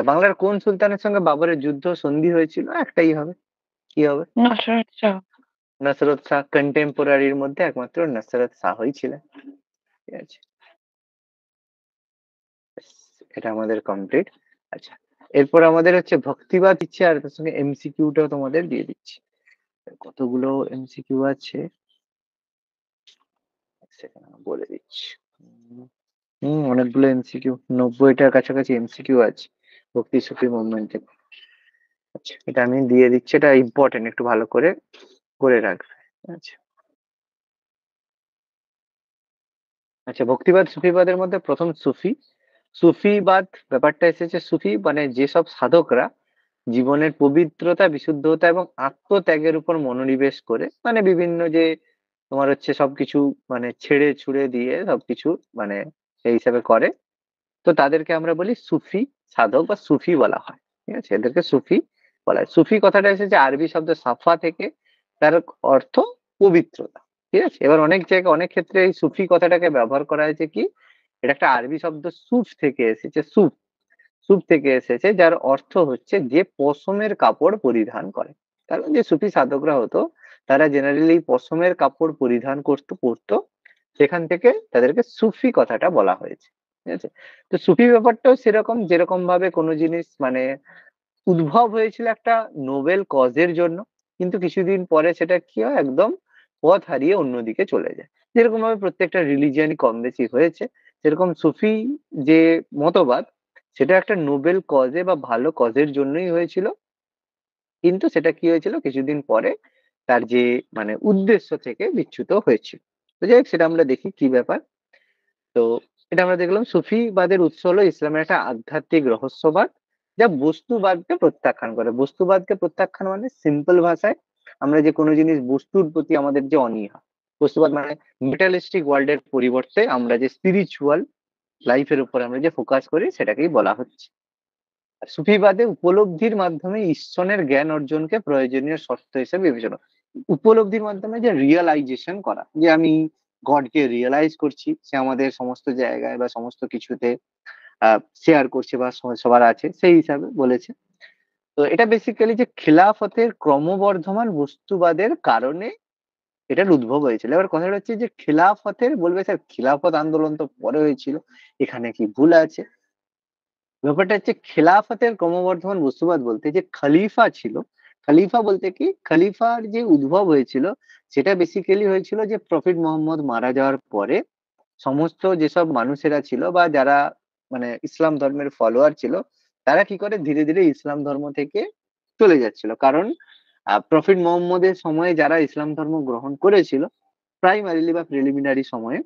বাংলার কোন সুলতানের সঙ্গে বাবরের যুদ্ধ সন্ধি হয়েছিল? একটাই হবে, কি হবে? নসরত শাহ। নসরত শাহ। কন্টেম্পোরারির মধ্যে একমাত্র নসরত শাহই ছিলেন। ঠিক আছে, ব্যাস, এটা আমাদের কমপ্লিট। আচ্ছা, এরপর আমাদের হচ্ছে ভক্তিবাদ ইচ্ছে, আর তার সঙ্গে এমসিকিউটাও তোমাদের দিয়ে দিচ্ছি। কতগুলো এমসিকিউ আছে সেটা বলে দিচ্ছি। অনেকগুলো এমসিকিউ, 90টার কাছাকাছি এমসিকিউ আছে ভক্তি সুফি মুভমেন্টে। আচ্ছা, এটা আমি দিয়ে দিচ্ছি, এটা ইম্পর্টেন্ট, একটু ভালো করে করে রাখবে। আচ্ছা, আচ্ছা, ভক্তিবাদ সুফিবাদের মধ্যে প্রথম সুফি। সুফিবাদ ব্যাপারটা এসেছে, সুফি মানে যেসব সাধকরা জীবনের পবিত্রতা, বিশুদ্ধতা এবং আত্মত্যাগের উপর মনোনিবেশ করে, মানে বিভিন্ন যে তোমার হচ্ছে সবকিছু মানে ছেড়ে ছুড়ে দিয়ে সবকিছু মানে সেই হিসাবে করে, তো তাদেরকে আমরা বলি সুফি সাধক বা সুফি বলা হয়। ঠিক আছে, এদেরকে সুফি বলা হয়। সুফি কথাটা এসেছে আরবি শব্দ সাফা থেকে, তার অর্থ পবিত্রতা। ঠিক আছে, এবার অনেক জায়গায় অনেক ক্ষেত্রে এই সুফি কথাটাকে ব্যবহার করা হয়েছে কি, এটা একটা আরবি শব্দ সুফ থেকে এসেছে, সুফ, সুফ থেকে এসেছে, যার অর্থ হচ্ছে যে পশমের কাপড় পরিধান করে। কারণ যে সুফি সাধকরা হতো, তারা জেনারেলি পশমের কাপড় পরিধান করতো, সেখান থেকে তাদেরকে সুফি কথাটা বলা হয়েছে। ঠিক আছে, তো সুফি ব্যাপারটাও সেরকম, যেরকম ভাবে কোনো জিনিস মানে উদ্ভব হয়েছিল একটা নোবেল কজের জন্য, কিন্তু কিছুদিন পরে সেটা কি হয়, একদম পথ হারিয়ে অন্যদিকে চলে যায়। যেরকম ভাবে প্রত্যেকটা রিলিজিয়ানই কম বেশি হয়েছে, সেরকম সুফি যে মতবাদ, সেটা একটা নোবেল কজে বা ভালো কজের জন্যই হয়েছিল, কিন্তু সেটা কি হয়েছিল কিছুদিন পরে তার যে মানে উদ্দেশ্য থেকে বিচ্যুত হয়েছিল। তো যাই হোক, সেটা আমরা দেখি কি ব্যাপার। তো এটা আমরা দেখলাম সুফিবাদের উৎস হলো ইসলামের একটা আধ্যাত্মিক রহস্যবাদ, যা বস্তুবাদকে প্রত্যাখ্যান করে। বস্তুবাদকে প্রত্যাখ্যান মানে সিম্পল ভাষায় আমরা যে কোনো জিনিস বস্তুর প্রতি আমাদের যে অনীহা, বস্তুবাদ মানে মেটালিস্টিক ওয়ার্ল্ডের পরিবর্তে আমরা যে স্পিরিচুয়াল লাইফের উপর আমরা যে ফোকাস করি সেটাকেই বলা হচ্ছে। আর সুফিবাদে উপলব্ধির মাধ্যমে ঈশ্বরের জ্ঞান অর্জনকে প্রয়োজনীয় শর্ত হিসেবে বিবেচনা, উপলব্ধির মাধ্যমে যে রিয়েলাইজেশন করা, যে আমি গডকে রিয়েলাইজ করছি, সে আমাদের সমস্ত জায়গায় বা সমস্ত কিছুতে শেয়ার করছে বা সবার আছে, সেই হিসাবে বলেছে। তো এটা বেসিক্যালি যে খিলাফতের ক্রমবর্ধমান বস্তুবাদের কারণে এটার উদ্ভব হয়েছিল। এবার কথাটা হচ্ছে যে খিলাফতের, বলবে স্যার খিলাফত আন্দোলন তো পরে হয়েছিল, এখানে কি ভুল আছে? ব্যাপারটা হচ্ছে খেলাফতের ক্রমবর্ধমান বস্তুবাদ বলতে যে খলিফা ছিল, খলিফা বলতে কি, খলিফার যে উদ্ভব হয়েছিল সেটা বেসিক্যালি হয়েছিল যে প্রফেট মোহাম্মদ মারা যাওয়ার পরে সমস্ত যেসব মানুষেরা ছিল বা যারা মানে ইসলাম ধর্মের ফলোয়ার ছিল, তারা কি করে ধীরে ধীরে ইসলাম ধর্ম থেকে চলে যাচ্ছিল। কারণ প্রফেট মোহাম্মদের সময়ে যারা ইসলাম ধর্ম গ্রহণ করেছিল প্রাইমারিলি বা প্রিলিমিনারি সময়ে,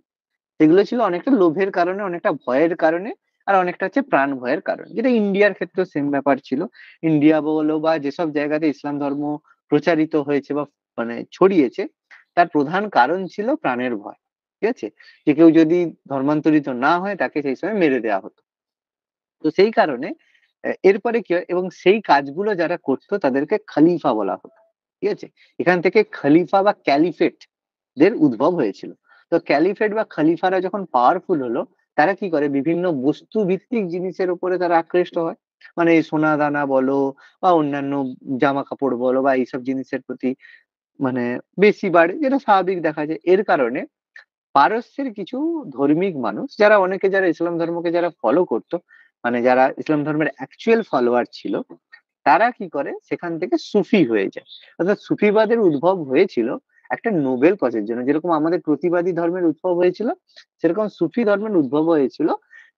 সেগুলো ছিল অনেকটা লোভের কারণে, অনেকটা ভয়ের কারণে, আর অনেকটা হচ্ছে প্রাণ ভয়ের কারণে, যেটা ইন্ডিয়ার ক্ষেত্রেও সেম ব্যাপার ছিল। ইন্ডিয়া বলো বা যেসব জায়গাতে ইসলাম ধর্ম প্রচারিত হয়েছে বা মানে ছড়িয়েছে, তার প্রধান কারণ ছিল প্রাণের ভয়। ঠিক আছে, যে কেউ যদি ধর্মান্তরিত না হয় তাকে সেই সময় মেরে দেওয়া হতো। তো সেই কারণে এরপরে কি হয়, এবং সেই কাজগুলো যারা করতো তাদেরকে খলিফা বলা হতো। ঠিক আছে, এখান থেকে খলিফা বা ক্যালিফেট দের উদ্ভব হয়েছিল। তো ক্যালিফেট বা খলিফারা যখন পাওয়ারফুল হলো, তারা কি করে বিভিন্ন বস্তু ভিত্তিক জিনিসের উপরে তারা আকৃষ্ট হয়। মানে এই সোনা দানা বলো বা অন্যান্য জামা কাপড় বলো বা এইসব জিনিসের প্রতি মানে বেশি বাড়ে, যেটা স্বাভাবিক দেখা যায়। এর কারণে পারস্যের কিছু ধর্মিক মানুষ, যারা অনেকে যারা ইসলাম ধর্মকে যারা ফলো করতো, মানে যারা ইসলাম ধর্মের অ্যাকচুয়াল ফলোয়ার ছিল, তারা কি করে সেখান থেকে সুফি হয়ে যায়। অর্থাৎ সুফিবাদের উদ্ভব হয়েছিল একটা নোবেল কজের জন্য, যেরকম আমাদের প্রতিবাদী ধর্মের উদ্ভব হয়েছিল, সেরকম সুফি ধর্মের উদ্ভব হয়েছিল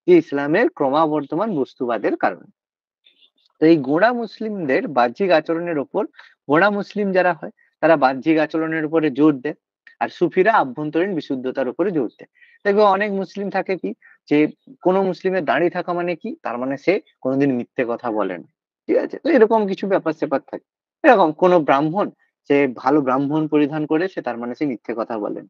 যে ইসলামের ক্রমবর্ধমান বস্তুবাদের কারণে। তো এই গোঁড়া মুসলিমদের বাহ্যিক আচরণের ওপর, গোঁড়া মুসলিম যারা হয় তারা বাহ্যিক আচরণের উপরে জোর দেয়, আর সুফিরা আভ্যন্তরীণ বিশুদ্ধতার উপরে জোর দেয়। দেখবে অনেক মুসলিম থাকে কি, যে কোনো মুসলিমের দাঁড়িয়ে থাকা মানে কি, তার মানে সে কোনোদিন মিথ্যে কথা বলে না। ঠিক আছে, তো এরকম কিছু ব্যাপার স্যাপার থাকে। এরকম কোনো ব্রাহ্মণ, সে ভালো ব্রাহ্মণ পরিধান করে, সে তার মানে সে মিথ্যে কথা বলেন।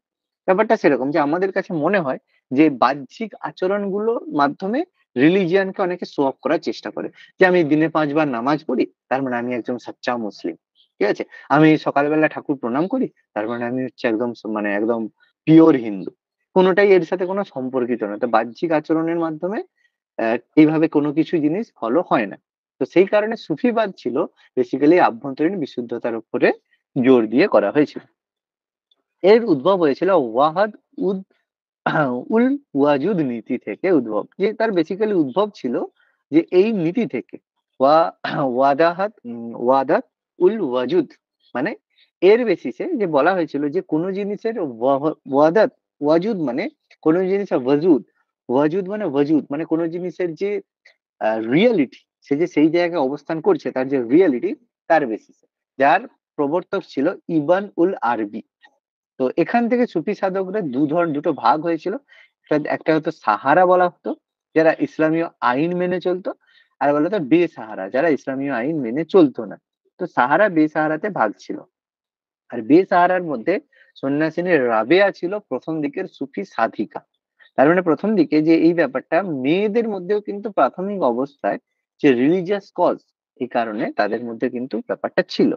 ব্যাপারটা সেরকম যে আমাদের কাছে মনে হয় যে বাহ্যিক আচরণগুলোর মাধ্যমে রিলিজিয়ানকে অনেকে শো অফ করার চেষ্টা করে, যে আমি দিনে 5 বার নামাজ পড়ি, তার মানে আমি একজন সাচ্চা মুসলিম। ঠিক আছে? আমি সকালবেলা ঠাকুর প্রণাম করি, তার মানে আমি হচ্ছে একদম মানে একদম পিওর হিন্দু। কোনটাই এর সাথে কোনো সম্পর্কিত না। তো বাহ্যিক আচরণের মাধ্যমে এইভাবে কোনো কিছু জিনিস ফলো হয় না। তো সেই কারণে সুফিবাদ ছিল বেসিক্যালি আভ্যন্তরীণ বিশুদ্ধতার উপরে জোর দিয়ে করা হয়েছিল। এর উদ্ভব হয়েছিল ওয়াহাদ উদ উল ওয়াজুদ নীতি থেকে উদ্ভব, যে তার বেসিক্যালি উদ্ভব ছিল যে এই নীতি থেকে ওয়াদাত উল ওয়াজুদ, মানে এর বেসিসে যে বলা হয়েছিল যে কোনো জিনিসের ওয়াদাত ওয়াজুদ মানে কোনো জিনিসের ওয়াজুদ, ওয়াজুদ মানে ওয়াজুদ মানে কোনো জিনিসের যে রিয়েলিটি, সে যে সেই জায়গায় অবস্থান করছে তার যে রিয়েলিটি, তার বেসিসে, যার প্রবর্তক ছিল ইবান উল আরবি। তো এখান থেকে সুফি সাধকরা দুটো ভাগ হয়েছিল। একটা হতো সাহারা বলা হতো, যারা ইসলামীয় আইন মেনে চলতো, আর বলা হতো বেসাহারা, যারা ইসলামীয় আইন মেনে চলতো না। তো সাহারা বেসাহারাতে ভাগ ছিল। আর বেসাহারার মধ্যে সন্ন্যাসিনী রাবেয়া ছিল প্রথম দিকের সুফি সাধিকা। তার মানে প্রথম দিকে যে এই ব্যাপারটা মেয়েদের মধ্যেও কিন্তু প্রাথমিক অবস্থায় যে রিলিজিয়াস কজ, এই কারণে তাদের মধ্যে কিন্তু ব্যাপারটা ছিল।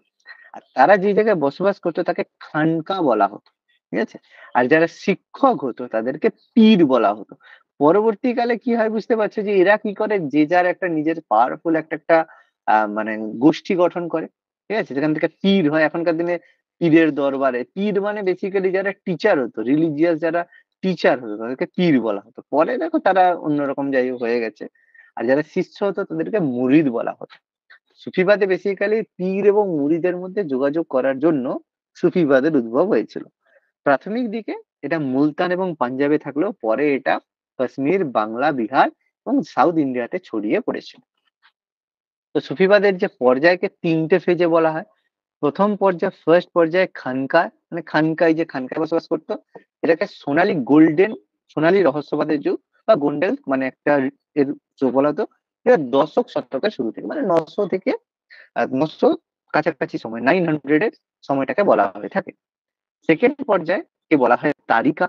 আর তারা যে জায়গায় বসবাস করতো তাকে খানকা বলা হতো। ঠিক আছে, আর যারা শিক্ষক হতো তাদেরকে পীর বলা হতো। পরবর্তীকালে কি হয় বুঝতে পারছো, যে এরা কি করে, যে যার একটা নিজের পাওয়ারফুল একটা একটা মানে গোষ্ঠী গঠন করে। ঠিক আছে, যেখান থেকে পীর হয়। এখনকার দিনে পীরের দরবারে, পীর মানে বেসিক্যালি যারা টিচার হতো, রিলিজিয়াস যারা টিচার হতো তাদেরকে পীর বলা হতো। পরে দেখো তারা অন্যরকম যাই হোক হয়ে গেছে। আর যারা শিষ্য হতো তাদেরকে মুরিদ বলা হতো। সুফিবাদে বেসিক্যালি পীর এবং মুরিদের মধ্যে যোগাযোগ করার জন্য সুফিবাদের উদ্ভব হয়েছিল। প্রাথমিক দিকে এটা মুলতান এবং পাঞ্জাবে থাকলেও পরে এটা কাশ্মীর, বাংলা, বিহার এবং সাউথ ইন্ডিয়াতে ছড়িয়ে পড়েছিল। তো সুফিবাদের যে পর্যায়কে 3টে ফেজে বলা হয়। প্রথম পর্যায়, ফার্স্ট পর্যায়ে খানকায়, মানে খানকায় যে খানকায় বসবাস করতো, এটাকে সোনালী গোল্ডেন, সোনালী রহস্যবাদের যুগ বা গোল্ডেন মানে একটা এর যুগ বলা হতো। এটা দশক শতকের শুরু থেকে, মানে 900 থেকে 900 কাছাকাছি সময়, 900 এর সময়টাকে বলা হয়ে থাকে। সেকেন্ড পর্যায়ে কে বলা হয় তারিকা।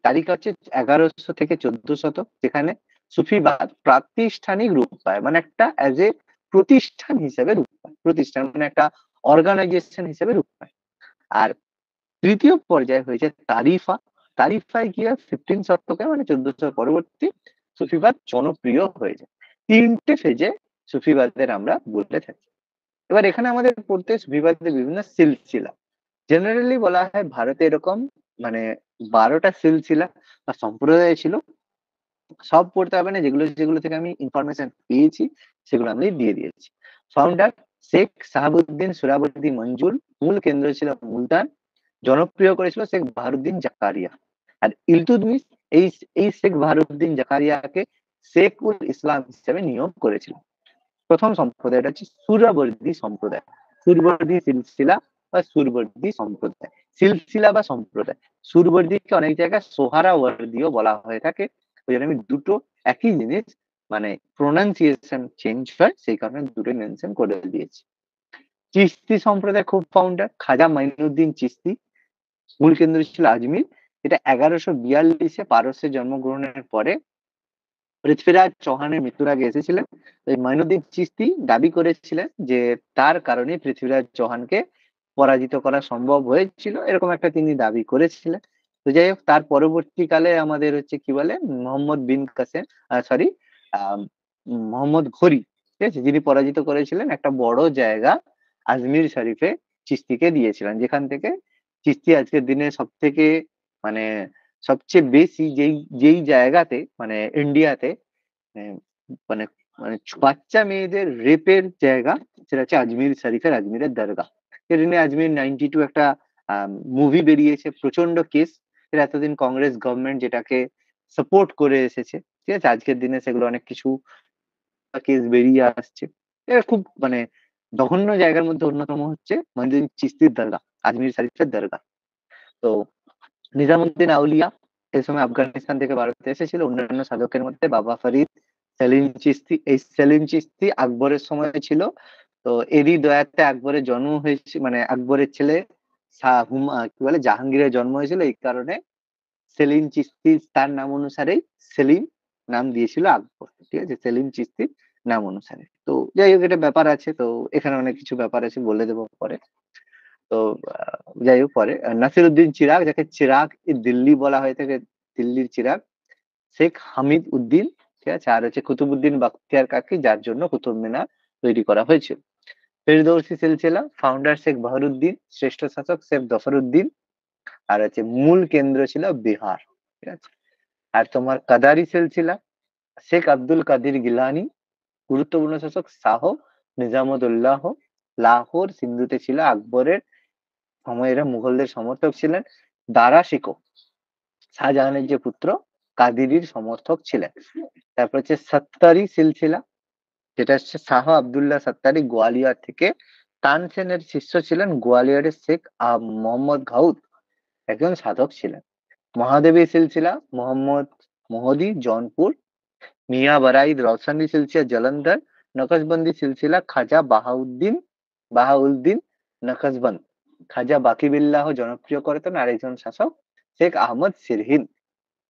তারিকা হচ্ছে 1100 থেকে 1400, যেখানে সুফিবাদ প্রাতিষ্ঠানিক রূপ পায়, মানে একটা অ্যাজ এ প্রতিষ্ঠান হিসেবে রূপ পায়, প্রতিষ্ঠান মানে একটা অর্গানাইজেশন হিসেবে রূপ পায়। আর তৃতীয় পর্যায়ে হয়েছে তারিফা। তারিফায় গিয়ে 15 শতকে মানে 1400 পরবর্তী সুফিবাদ জনপ্রিয় হয়ে যায়। 3টে ফেজে সুফিবাদের আমরা বলে থাকি। এবার এখানে আমাদের পড়তে সুফিবাদের বিভিন্ন সিলসিলা। জেনারেলি বলা হয় ভারতে এরকম মানে 12টা সিলসিলা বা সম্প্রদায় ছিল। সব পড়তে হবে না, যেগুলো যেগুলো থেকে আমি ইনফরমেশন পেয়েছি সেগুলো আমি দিয়ে দিয়েছি। ফাউন্ডার শেখ সাহাবুদ্দিন সুরাবর্দী মঞ্জুর, মূল কেন্দ্র ছিল মুলতান, জনপ্রিয় করেছিল শেখ বাহারুদ্দিন জাকারিয়া। আর ইলতুৎমিশ এই এই শেখ বাহারুদ্দিন জাকারিয়াকে শেখ উল ইসলাম হিসেবে নিয়োগ করেছিল। প্রথম সম্প্রদায়টা হচ্ছে সুরাবর্দী সম্প্রদায়, সুরবর্দী সিলসিলা বা সুরবর্দী সম্প্রদায়। সিলসিলা বা সম্প্রদায়, সুরবর্দীকে অনেক জায়গায় সোহারাওয়ার্দীও বলা হয়ে থাকে। ওই জন্য আমি দুটো একই জিনিস মানে প্রোনাউন্সিয়েশন চেঞ্জ হয়, সেই কারণে দুটো মেনশন করে দিয়েছি। চিশতি সম্প্রদায় খুব ফাউন্ডার খাজা মাইনুদ্দিন চিশতি, মূল কেন্দ্র ছিল আজমির। এটা 1142-এ পারস্যে জন্মগ্রহণের পরে পৃথ্বীরাজ চৌহানের মৃত্যুর আগে এসেছিলেন। এই মাইনুদ্দিন চিশতি দাবি করেছিলেন যে তার কারণে পৃথ্বীরাজ চৌহানকে পরাজিত করা সম্ভব হয়েছিল, এরকম একটা তিনি দাবি করেছিলেন। তো যাই হোক, তার পরবর্তীকালে আমাদের হচ্ছে কি বলে মোহাম্মদ বিন কাসেম, সরি মোহাম্মদ ঘড়ি, ঠিক আছে, যিনি পরাজিত করেছিলেন একটা বড় জায়গা আজমির শরীফে চিশতিকে দিয়েছিলেন, যেখান থেকে চিশতি আজকের দিনে সব থেকে মানে সবচেয়ে বেশি যেই যেই জায়গাতে মানে ইন্ডিয়াতে আহ, মানে মানে বাচ্চা মেয়েদের রেপের জায়গা, সেটা হচ্ছে আজমির শরীফের আজমিরের দরগা। এটা নিয়ে আজমির 92 একটা মুভি বেরিয়েছে, প্রচন্ড কেস। এটা এতদিন কংগ্রেস গভর্নমেন্ট যেটাকে সাপোর্ট করে এসেছে, ঠিক আছে, আজকের দিনে সেগুলো অনেক কিছু কেস বেরিয়ে আসছে। এটা খুব মানে জঘন্য জায়গার মধ্যে অন্যতম হচ্ছে মঈনুদ্দিন চিশতির দরগা, আজমির শরীফের দরগা। তো নিজামুদ্দিন আউলিয়া এই সময় আফগানিস্তান থেকে ভারতে এসেছিল। অন্যান্য সাধকের মধ্যে বাবা ফরিদ, সেলিম চিশতি। এই সেলিম চিশতি আকবরের সময় ছিল। তো এরই দয়াতে আকবরের জন্ম হয়েছে, মানে আকবরের ছেলে কি বলে জাহাঙ্গীরের জন্ম হয়েছিল, এই কারণে সেলিম চিশতি তার নাম অনুসারেই সেলিম নাম দিয়েছিল আকবর, ঠিক আছে, সেলিম চিশতির নাম অনুসারে। তো যাই হোক, এটা ব্যাপার আছে, তো এখানে অনেক কিছু ব্যাপার আছে, বলে দেবো পরে। তো যাই হোক, পরে নাসিরউদ্দিন চিরাগ, যাকে চিরাগ ই দিল্লি বলা হয়ে থাকে, দিল্লির চিরাগ। শেখ হামিদ উদ্দিন, ঠিক আছে, আর হচ্ছে কুতুবুদ্দিন বখতিয়ার কাকি, যার জন্য কুতুব মিনার তৈরি করা হয়েছিল। ফেরদৌসি সিলসিলা ফাউন্ডার শেখ বাহারুদ্দিন, শ্রেষ্ঠ শাসক শেখ জফরউদ্দিন, আর হচ্ছে মূল কেন্দ্র ছিল বিহার, ঠিক আছে। আর তোমার কাদারি সিলসিলা শেখ আব্দুল কাদির গিলানি, গুরুত্বপূর্ণ শাসক শাহ নিজামুদ্দৌলাহ, লাহোর সিন্ধুতে ছিল আকবরের সময়, এরা মুঘলদের সমর্থক ছিলেন। দারা শিকো শাহজাহানের যে পুত্র, কাদিরির সমর্থক ছিলেন। তারপর হচ্ছে সত্তারি সিলসিলা, যেটা হচ্ছে শাহ আব্দুল্লাহ সত্তারি, গোয়ালিয়র থেকে। তানসেনের শিষ্য ছিলেন গোয়ালিয়রের শেখ মোহাম্মদ ঘাউদ, একজন সাধক ছিলেন। মহাদেবী সিলসিলা মোহাম্মদ মোহদি, জৌনপুর। মিয়া বারাইদ রওশনী সিলসিলা জলন্ধর। নকশবন্দি সিলসিলা খাজা বাহাউদ্দিন নকশবন্দ। খাজা বাকিবিল্লাহ জনপ্রিয় করতেন, আরেকজন শাসক শেখ আহমদ সিরহিন।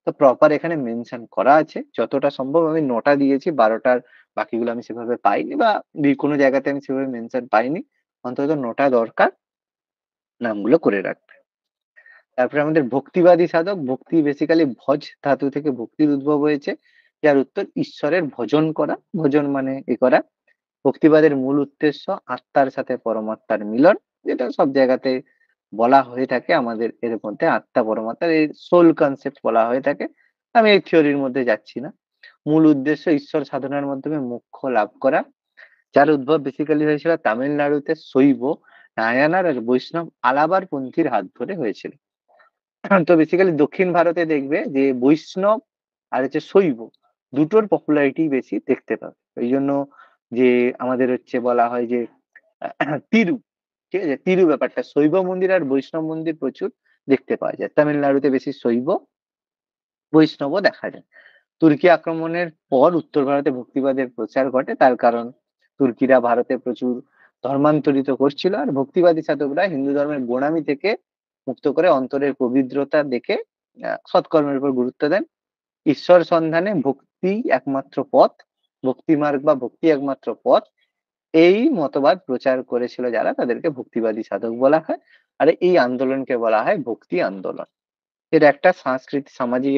তো প্রপার এখানে মেনশন করা আছে, যতটা সম্ভব আমি নোটা দিয়েছি, 12টার বাকিগুলো আমি সেভাবে পাইনি, বা কোনো জায়গাতে আমি সেভাবে মেনশন পাইনি। অন্তত নোটা দরকার, নামগুলো করে রাখবে। তারপরে আমাদের ভক্তিবাদী সাধক, ভক্তি বেসিক্যালি ভজ ধাতু থেকে ভক্তির উদ্ভব হয়েছে, যার উত্তর ঈশ্বরের ভজন করা। ভজন মানে এ করা। ভক্তিবাদের মূল উদ্দেশ্য আত্মার সাথে পরমাত্মার মিলন, যেটা সব জায়গাতে বলা হয়ে থাকে। আমাদের এর মধ্যে আত্মা পরমাত্মার এই সোল কনসেপ্ট বলা হয়ে থাকে। আমি এই থিওরির মধ্যে যাচ্ছি না। মূল উদ্দেশ্য ঈশ্বর সাধনার মাধ্যমে মোক্ষ লাভ করা, যার উদ্ভব বেসিক্যালি হয়েছিল তামিলনাড়ুতে শৈব, নায়ানার আর বৈষ্ণব আলাবার পন্থীর হাত ধরে হয়েছিল। তো বেসিক্যালি দক্ষিণ ভারতে দেখবে যে বৈষ্ণব আর হচ্ছে শৈব দুটোর পপুলারিটি বেশি দেখতে পাবে। এই জন্য যে আমাদের হচ্ছে বলা হয় যে তিরু, ঠিক আছে, তিরু ব্যাপারটা, শৈব মন্দির আর বৈষ্ণব মন্দির প্রচুর দেখতে পাওয়া যায়। তামিলনাড়ুতে বেশি শৈব, বৈষ্ণবও দেখা যায়। তুর্কি আক্রমণের পর উত্তর ভারতে ভক্তিবাদের প্রচার ঘটে, তার কারণ তুর্কিরা ভারতে প্রচুর ধর্মান্তরিত করছিল, আর ভক্তিবাদী সাধকরা হিন্দু ধর্মের গোড়ামি থেকে মুক্ত করে অন্তরের পবিত্রতা দেখে সৎকর্মের উপর গুরুত্ব দেন। ঈশ্বর সন্ধানে ভক্তি একমাত্র পথ, ভক্তি মার্গ বা ভক্তি একমাত্র পথ, এই মতবাদ প্রচার করেছিল যারা, তাদেরকে ভক্তিবাদী সাধক বলা হয়। আর এই আন্দোলনকে বলা হয় ভক্তি আন্দোলন। এর একটা সাংস্কৃতিক, সামাজিক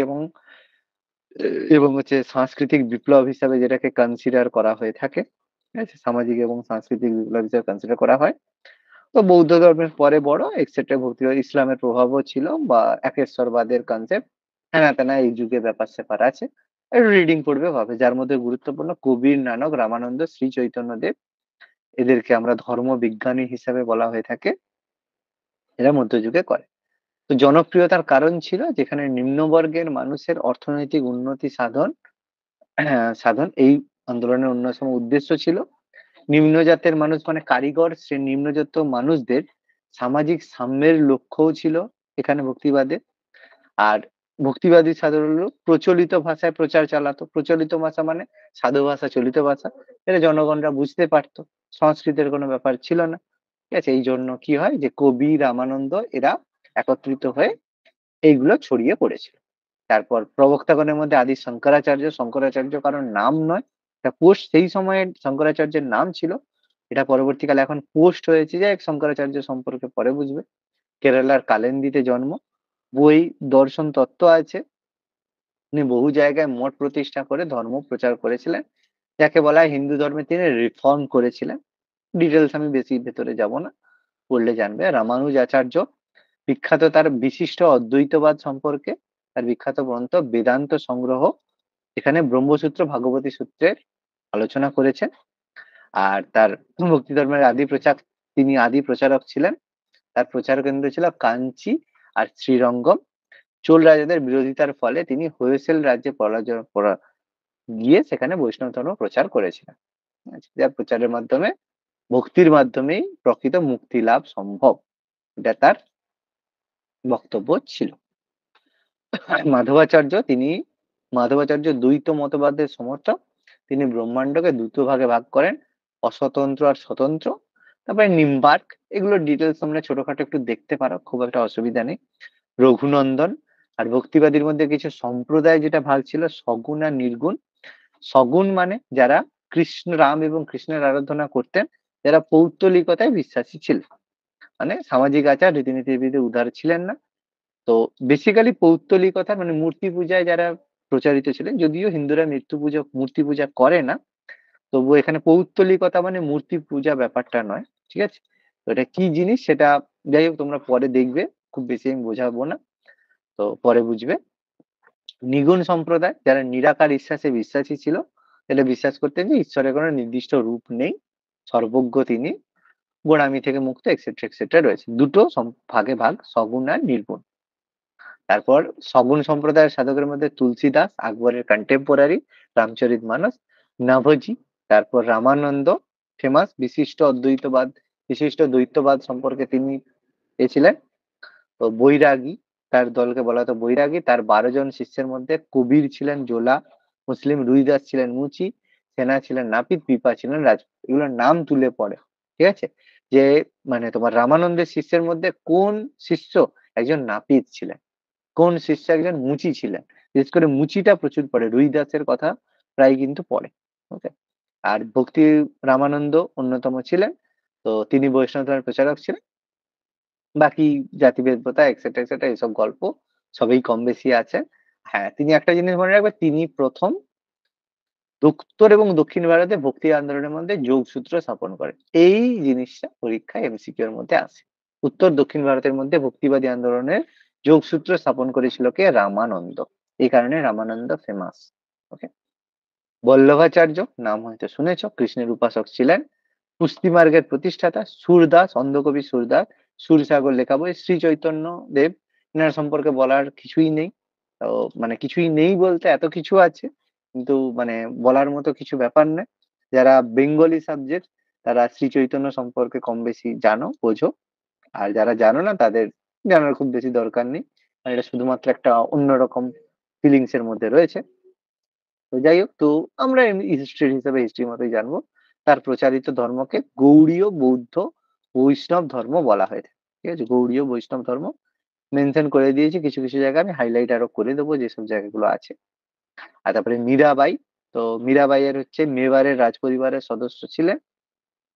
এবং হচ্ছে সাংস্কৃতিক বিপ্লব হিসাবে যেটাকে কনসিডার করা হয়ে থাকে। ঠিক আছে, সামাজিক এবং সাংস্কৃতিক বিপ্লব হিসাবে কনসিডার করা হয়। তো বৌদ্ধ ধর্মের পরে বড় এক্সেট্রা ভক্তিবাদ, ইসলামের প্রভাবও ছিল, বা একেশ্বরবাদের কনসেপ্ট হ্যানা তেনা এই যুগে ব্যাপার স্যাপার আছে। রিডিং পড়বে ভাবে, যার মধ্যে গুরুত্বপূর্ণ কবির নানক, রামানন্দ, শ্রী চৈতন্য দেব, এদেরকে আমরা ধর্ম বিজ্ঞানী হিসাবে বলা হয়ে থাকে। এরা মধ্যযুগে করে। তো জনপ্রিয়তার কারণ ছিল যেখানে নিম্নবর্গের মানুষের অর্থনৈতিক উন্নতি সাধন এই আন্দোলনের অন্যতম উদ্দেশ্য ছিল। নিম্ন জাতের মানুষ মানে কারিগর, সে নিম্নজাত মানুষদের সামাজিক সাম্যের লক্ষ্যও ছিল এখানে ভক্তিবাদে। আর ভক্তিবাদী সাধারণ লোক প্রচলিত ভাষায় প্রচার চালাতো। প্রচলিত ভাষা মানে সাধু ভাষা, চলিত ভাষা, এটা জনগণরা বুঝতে পারতো। সংস্কৃতের কোনো ব্যাপার ছিল না। ঠিক আছে, এই জন্য কি হয় যে কবি, রামানন্দ এরা একত্রিত হয়ে এইগুলো ছড়িয়ে পড়েছিল। তারপর প্রবক্তাগণের মধ্যে আদি শঙ্করাচার্য, শঙ্করাচার্য কারণ নাম নয়, এটা পোস্ট, সেই সময়ে শঙ্করাচার্যের নাম ছিল, এটা পরবর্তীকালে এখন পোস্ট হয়েছে। যে শঙ্করাচার্য সম্পর্কে পরে বুঝবে। কেরালার কালেন্দিতে জন্ম, বই দর্শন তত্ত্ব আছে। উনি বহু জায়গায় মঠ প্রতিষ্ঠা করে ধর্ম প্রচার করেছিলেন, যাকে বলা হয় হিন্দু ধর্মে তিনি রিফর্ম করেছিলেন। ডিটেলস আমি বেশি ভেতরে যাব না, পড়লে জানবে। রামানুজ আচার্য বিখ্যাত তার বিশিষ্ট অদ্বৈতবাদ সম্পর্কে, তার বিখ্যাত গ্রন্থ বেদান্ত সংগ্রহ, এখানে ব্রহ্মসূত্র, ভাগবতী সূত্রের আলোচনা করেছেন। আর তার ভক্তি ধর্মের তিনি আদি প্রচারক ছিলেন। তার প্রচার কেন্দ্র ছিল কাঞ্চি আর শ্রীরঙ্গম। চোল রাজাদের বিরোধিতার ফলে তিনি হোয়সেল রাজ্যে গিয়ে সেখানে বৈষ্ণব ধর্ম প্রচার করেছিলেন। যার প্রচারের মাধ্যমে, ভক্তির মাধ্যমেই প্রকৃত মুক্তি লাভ সম্ভব, এটা তার বক্তব্য ছিল। মাধবাচার্য দ্বৈত মতবাদের সমর্থক। তিনি ব্রহ্মাণ্ডকে দুটো ভাগে ভাগ করেন, অস্বতন্ত্র আর স্বতন্ত্র। তারপরে নিম্বার্ক, এগুলো ডিটেলস তোমরা ছোটখাটো একটু দেখতে পারো, খুব একটা অসুবিধা নেই। রঘুনন্দন। আর ভক্তিবাদীর মধ্যে কিছু সম্প্রদায় যেটা ভাগ ছিল, সগুণ আর নির্গুণ। সগুণ মানে যারা রাম এবং কৃষ্ণের আরাধনা করতেন, যারা পৌত্তলিকতায় বিশ্বাসী ছিল, মানে সামাজিক আচার রীতিনীতির বিরুদ্ধে উদার ছিলেন না। তো বেসিক্যালি পৌত্তলিকতা মানে মূর্তি পূজায় যারা প্রচারিত ছিলেন, যদিও হিন্দুরা মূর্তি পূজা করে না, তবুও এখানে পৌত্তলিকতা মানে মূর্তি পূজা ব্যাপারটা নয়। ঠিক আছে, তো এটা কি জিনিস সেটা যাই হোক তোমরা পরে দেখবে, খুব বেশি আমি বোঝাবো না, তো পরে বুঝবে। নিগুণ সম্প্রদায় যারা নিরাকার ঈশ্বরে বিশ্বাসী ছিল, এটা বিশ্বাস করতেন যে ঈশ্বরের কোনো নির্দিষ্ট রূপ নেই, সর্বজ্ঞ তিনি, গোঁড়ামি থেকে মুক্ত, এক্সেট্রা এক্সেট্রা রয়েছে। দুটো ভাগে ভাগ, সগুণ আর নির্গুণ। তারপর সগুণ সম্প্রদায়ের সাধকের মধ্যে তুলসীদাস, আকবরের কন্টেম্পোরারি, রামচরিত মানস, নাভজি, তারপর রামানন্দ ফেমাস, বিশিষ্ট দ্বৈতবাদ সম্পর্কে তিনি ছিলেন। তো বৈরাগী, তার দলকে বলা হতো বৈরাগী। তার 12 জন শিষ্যের মধ্যে কবির ছিলেন জোলা, মুসলিম রুইদাস ছিলেন মুচি, সেনা ছিলেন নাপিত, পিপা ছিলেন রাজপুত। এগুলোর নাম তুলে পড়ে। ঠিক আছে, যে মানে তোমার রামানন্দের শিষ্যের মধ্যে কোন শিষ্য একজন নাপিত ছিলেন, কোন শিষ্য একজন মুচি ছিলেন। বিশেষ করে মুচিটা প্রচুর পড়ে, রুইদাসের কথা প্রায় কিন্তু পড়ে। ওকে, আর ভক্তি রামানন্দ অন্যতম ছিলেন। তো তিনি বৈষ্ণব ধর্মের প্রচারক ছিলেন। বাকি জাতিভেদ প্রথা এক্সেট্রা এক্সেট্রা এইসব গল্প সবই কম বেশি আছে। হ্যাঁ, তিনি একটা জিনিস মনে রাখবেন, তিনি প্রথম উত্তর এবং দক্ষিণ ভারতে ভক্তি আন্দোলনের মধ্যে যোগসূত্র স্থাপন করেন। এই জিনিসটা পরীক্ষায় এমসিকিউ এর মধ্যে আসে। উত্তর দক্ষিণ ভারতের মধ্যে ভক্তিবাদী আন্দোলনের যোগসূত্র স্থাপন করেছিল কে? রামানন্দ। এই কারণে রামানন্দ ফেমাস। ওকে, বল্লভাচার্য নাম হয়তো শুনেছ, কৃষ্ণের উপাসক ছিলেন। পুষ্টি মার্গের প্রতিষ্ঠাতা। সুরদাস, অন্ধকবি সুরদাস, সুরসাগর লেখা বই। শ্রী চৈতন্য দেব, এনার সম্পর্কে বলার কিছুই নেই। তো মানে কিছুই নেই বলতে এত কিছু আছে, কিন্তু মানে বলার মতো কিছু ব্যাপার নেই। যারা বেঙ্গলি সাবজেক্ট তারা শ্রী চৈতন্য সম্পর্কে কম বেশি জানো, বোঝো। আর যারা জানো না তাদের জানার খুব বেশি দরকার নেই, কারণ এটা শুধুমাত্র একটা অন্যরকম ফিলিংস এর মধ্যে রয়েছে। তো যাই হোক, তো আমরা হিস্ট্রি হিসেবে হিস্ট্রির মতোই জানবো। তার প্রচারিত ধর্মকে গৌড়ীয় বৌদ্ধ বৈষ্ণব ধর্ম বলা হয়ে থাকে। ঠিক আছে, গৌড়ীয় বৈষ্ণব ধর্ম। মেনশন করে দিয়েছি, কিছু কিছু জায়গায় আমি হাইলাইট আরো করে দেবো যেসব জায়গাগুলো আছে। আর তারপরে মীরাবাই, তো মীরাবাইয়ের হচ্ছে মেবারের রাজ পরিবারের সদস্য ছিলেন।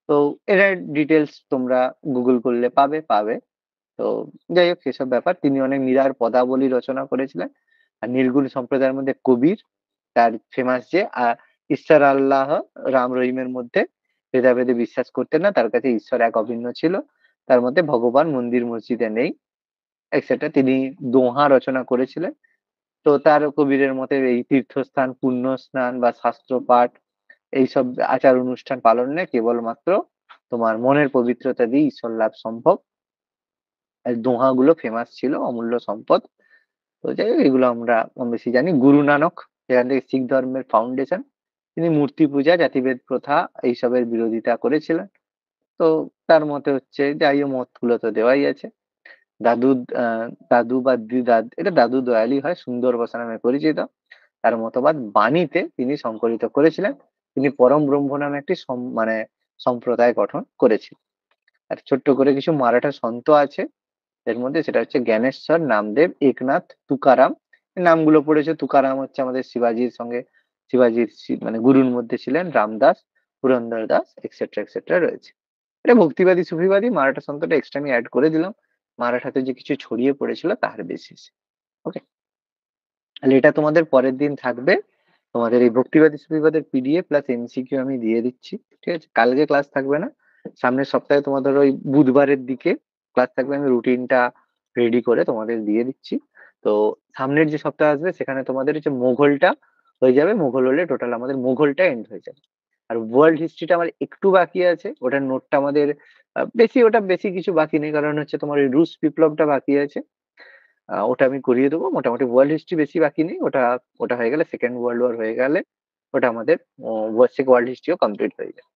তো এরা ডিটেলস তোমরা গুগল করলে পাবে। তো যাই হোক সেসব ব্যাপার, তিনি অনেক মীরার পদাবলী রচনা করেছিলেন। আর নীলগুণ সম্প্রদায়ের মধ্যে কবির, তার ফেমাস যে ঈশ্বর আল্লাহ রাম রহিমের মধ্যে ভেদাভেদে বিশ্বাস করতেন না, তার কাছে ঈশ্বর এক অভিন্ন ছিল, তার মধ্যে ভগবান মন্দির মসজিদে নেই এক্সেট্রা। তিনি দোহা রচনা করেছিলেন। তো তার কবিরের মতে এই তীর্থস্থান, পুণ্য স্নান বা শাস্ত্র পাঠ, এইসব আচার অনুষ্ঠান পালনে কেবলমাত্র তোমার মনের পবিত্রতা দিয়ে ঈশ্বর লাভ সম্ভব। আর দোহাগুলো ফেমাস ছিল, অমূল্য সম্পদ। তো যাই হোক এগুলো আমরা কম বেশি জানি। গুরু নানক, যেখান থেকে শিখ ধর্মের ফাউন্ডেশন, তিনি মূর্তি পূজা, জাতিভেদ প্রথা এইসবের বিরোধিতা করেছিলেন। তো তার মতে হচ্ছে যাই হোক মতগুলো তো দেওয়াই আছে। দাদু দাদু বা এটা দাদু দয়ালই হয়, সুন্দর বসা নামে পরিচিত। তার মতবাদ বাণীতে তিনি সংকলিত করেছিলেন। তিনি পরম ব্রহ্ম নামে একটি মানে সম্প্রদায় গঠন করেছিলেন। আর ছোট্ট করে কিছু মারাঠা সন্ত আছে এর মধ্যে, সেটা হচ্ছে জ্ঞানেশ্বর, নামদেব, একনাথ, তুকারাম। এই নামগুলো পড়েছে। তুকারাম হচ্ছে আমাদের শিবাজির সঙ্গে, শিবাজির মানে গুরুর মধ্যে ছিলেন। রামদাস, পুরন্দর দাস এক্সেট্রা এক্সেট্রা রয়েছে। এটা ভক্তিবাদী সুফিবাদী মারাঠা সন্তটা এক্সট্রা আমি অ্যাড করে দিলাম, মারাঠাতে যে কিছু ছড়িয়ে পড়েছিল তার বেসিসে। ওকে, তাহলে এটা তোমাদের পরের দিন থাকবে। তোমাদের এই ভক্তিবাদী সুফিবাদের পিডিএফ প্লাস এমসিকিউ আমি দিয়ে দিচ্ছি, ঠিক আছে? কালকে ক্লাস থাকবে না, সামনের সপ্তাহে তোমাদের ওই বুধবারের দিকে ক্লাস থাকবে। আমি রুটিনটা রেডি করে তোমাদের দিয়ে দিচ্ছি। তো সামনের যে সপ্তাহ আসবে সেখানে তোমাদের হচ্ছে মোঘলটা হয়ে যাবে। মোঘল হলে টোটাল আমাদের মোঘলটা এন্ড হয়ে যাবে। আর ওয়ার্ল্ড হিস্ট্রিটা আমার একটু বাকি আছে, ওটার নোটটা আমাদের ওটা বেশি কিছু বাকি নেই, কারণ হচ্ছে তোমার ওই রুশ বিপ্লবটা বাকি আছে। ওটা আমি করিয়ে দেবো। মোটামুটি ওয়ার্ল্ড হিস্ট্রি বেশি বাকি নেই। ওটা ওটা হয়ে গেলে, সেকেন্ড ওয়ার্ল্ড ওয়ার হয়ে গেলে ওটা আমাদের ওয়ার্ল্ড হিস্ট্রিও কমপ্লিট হয়ে যাবে।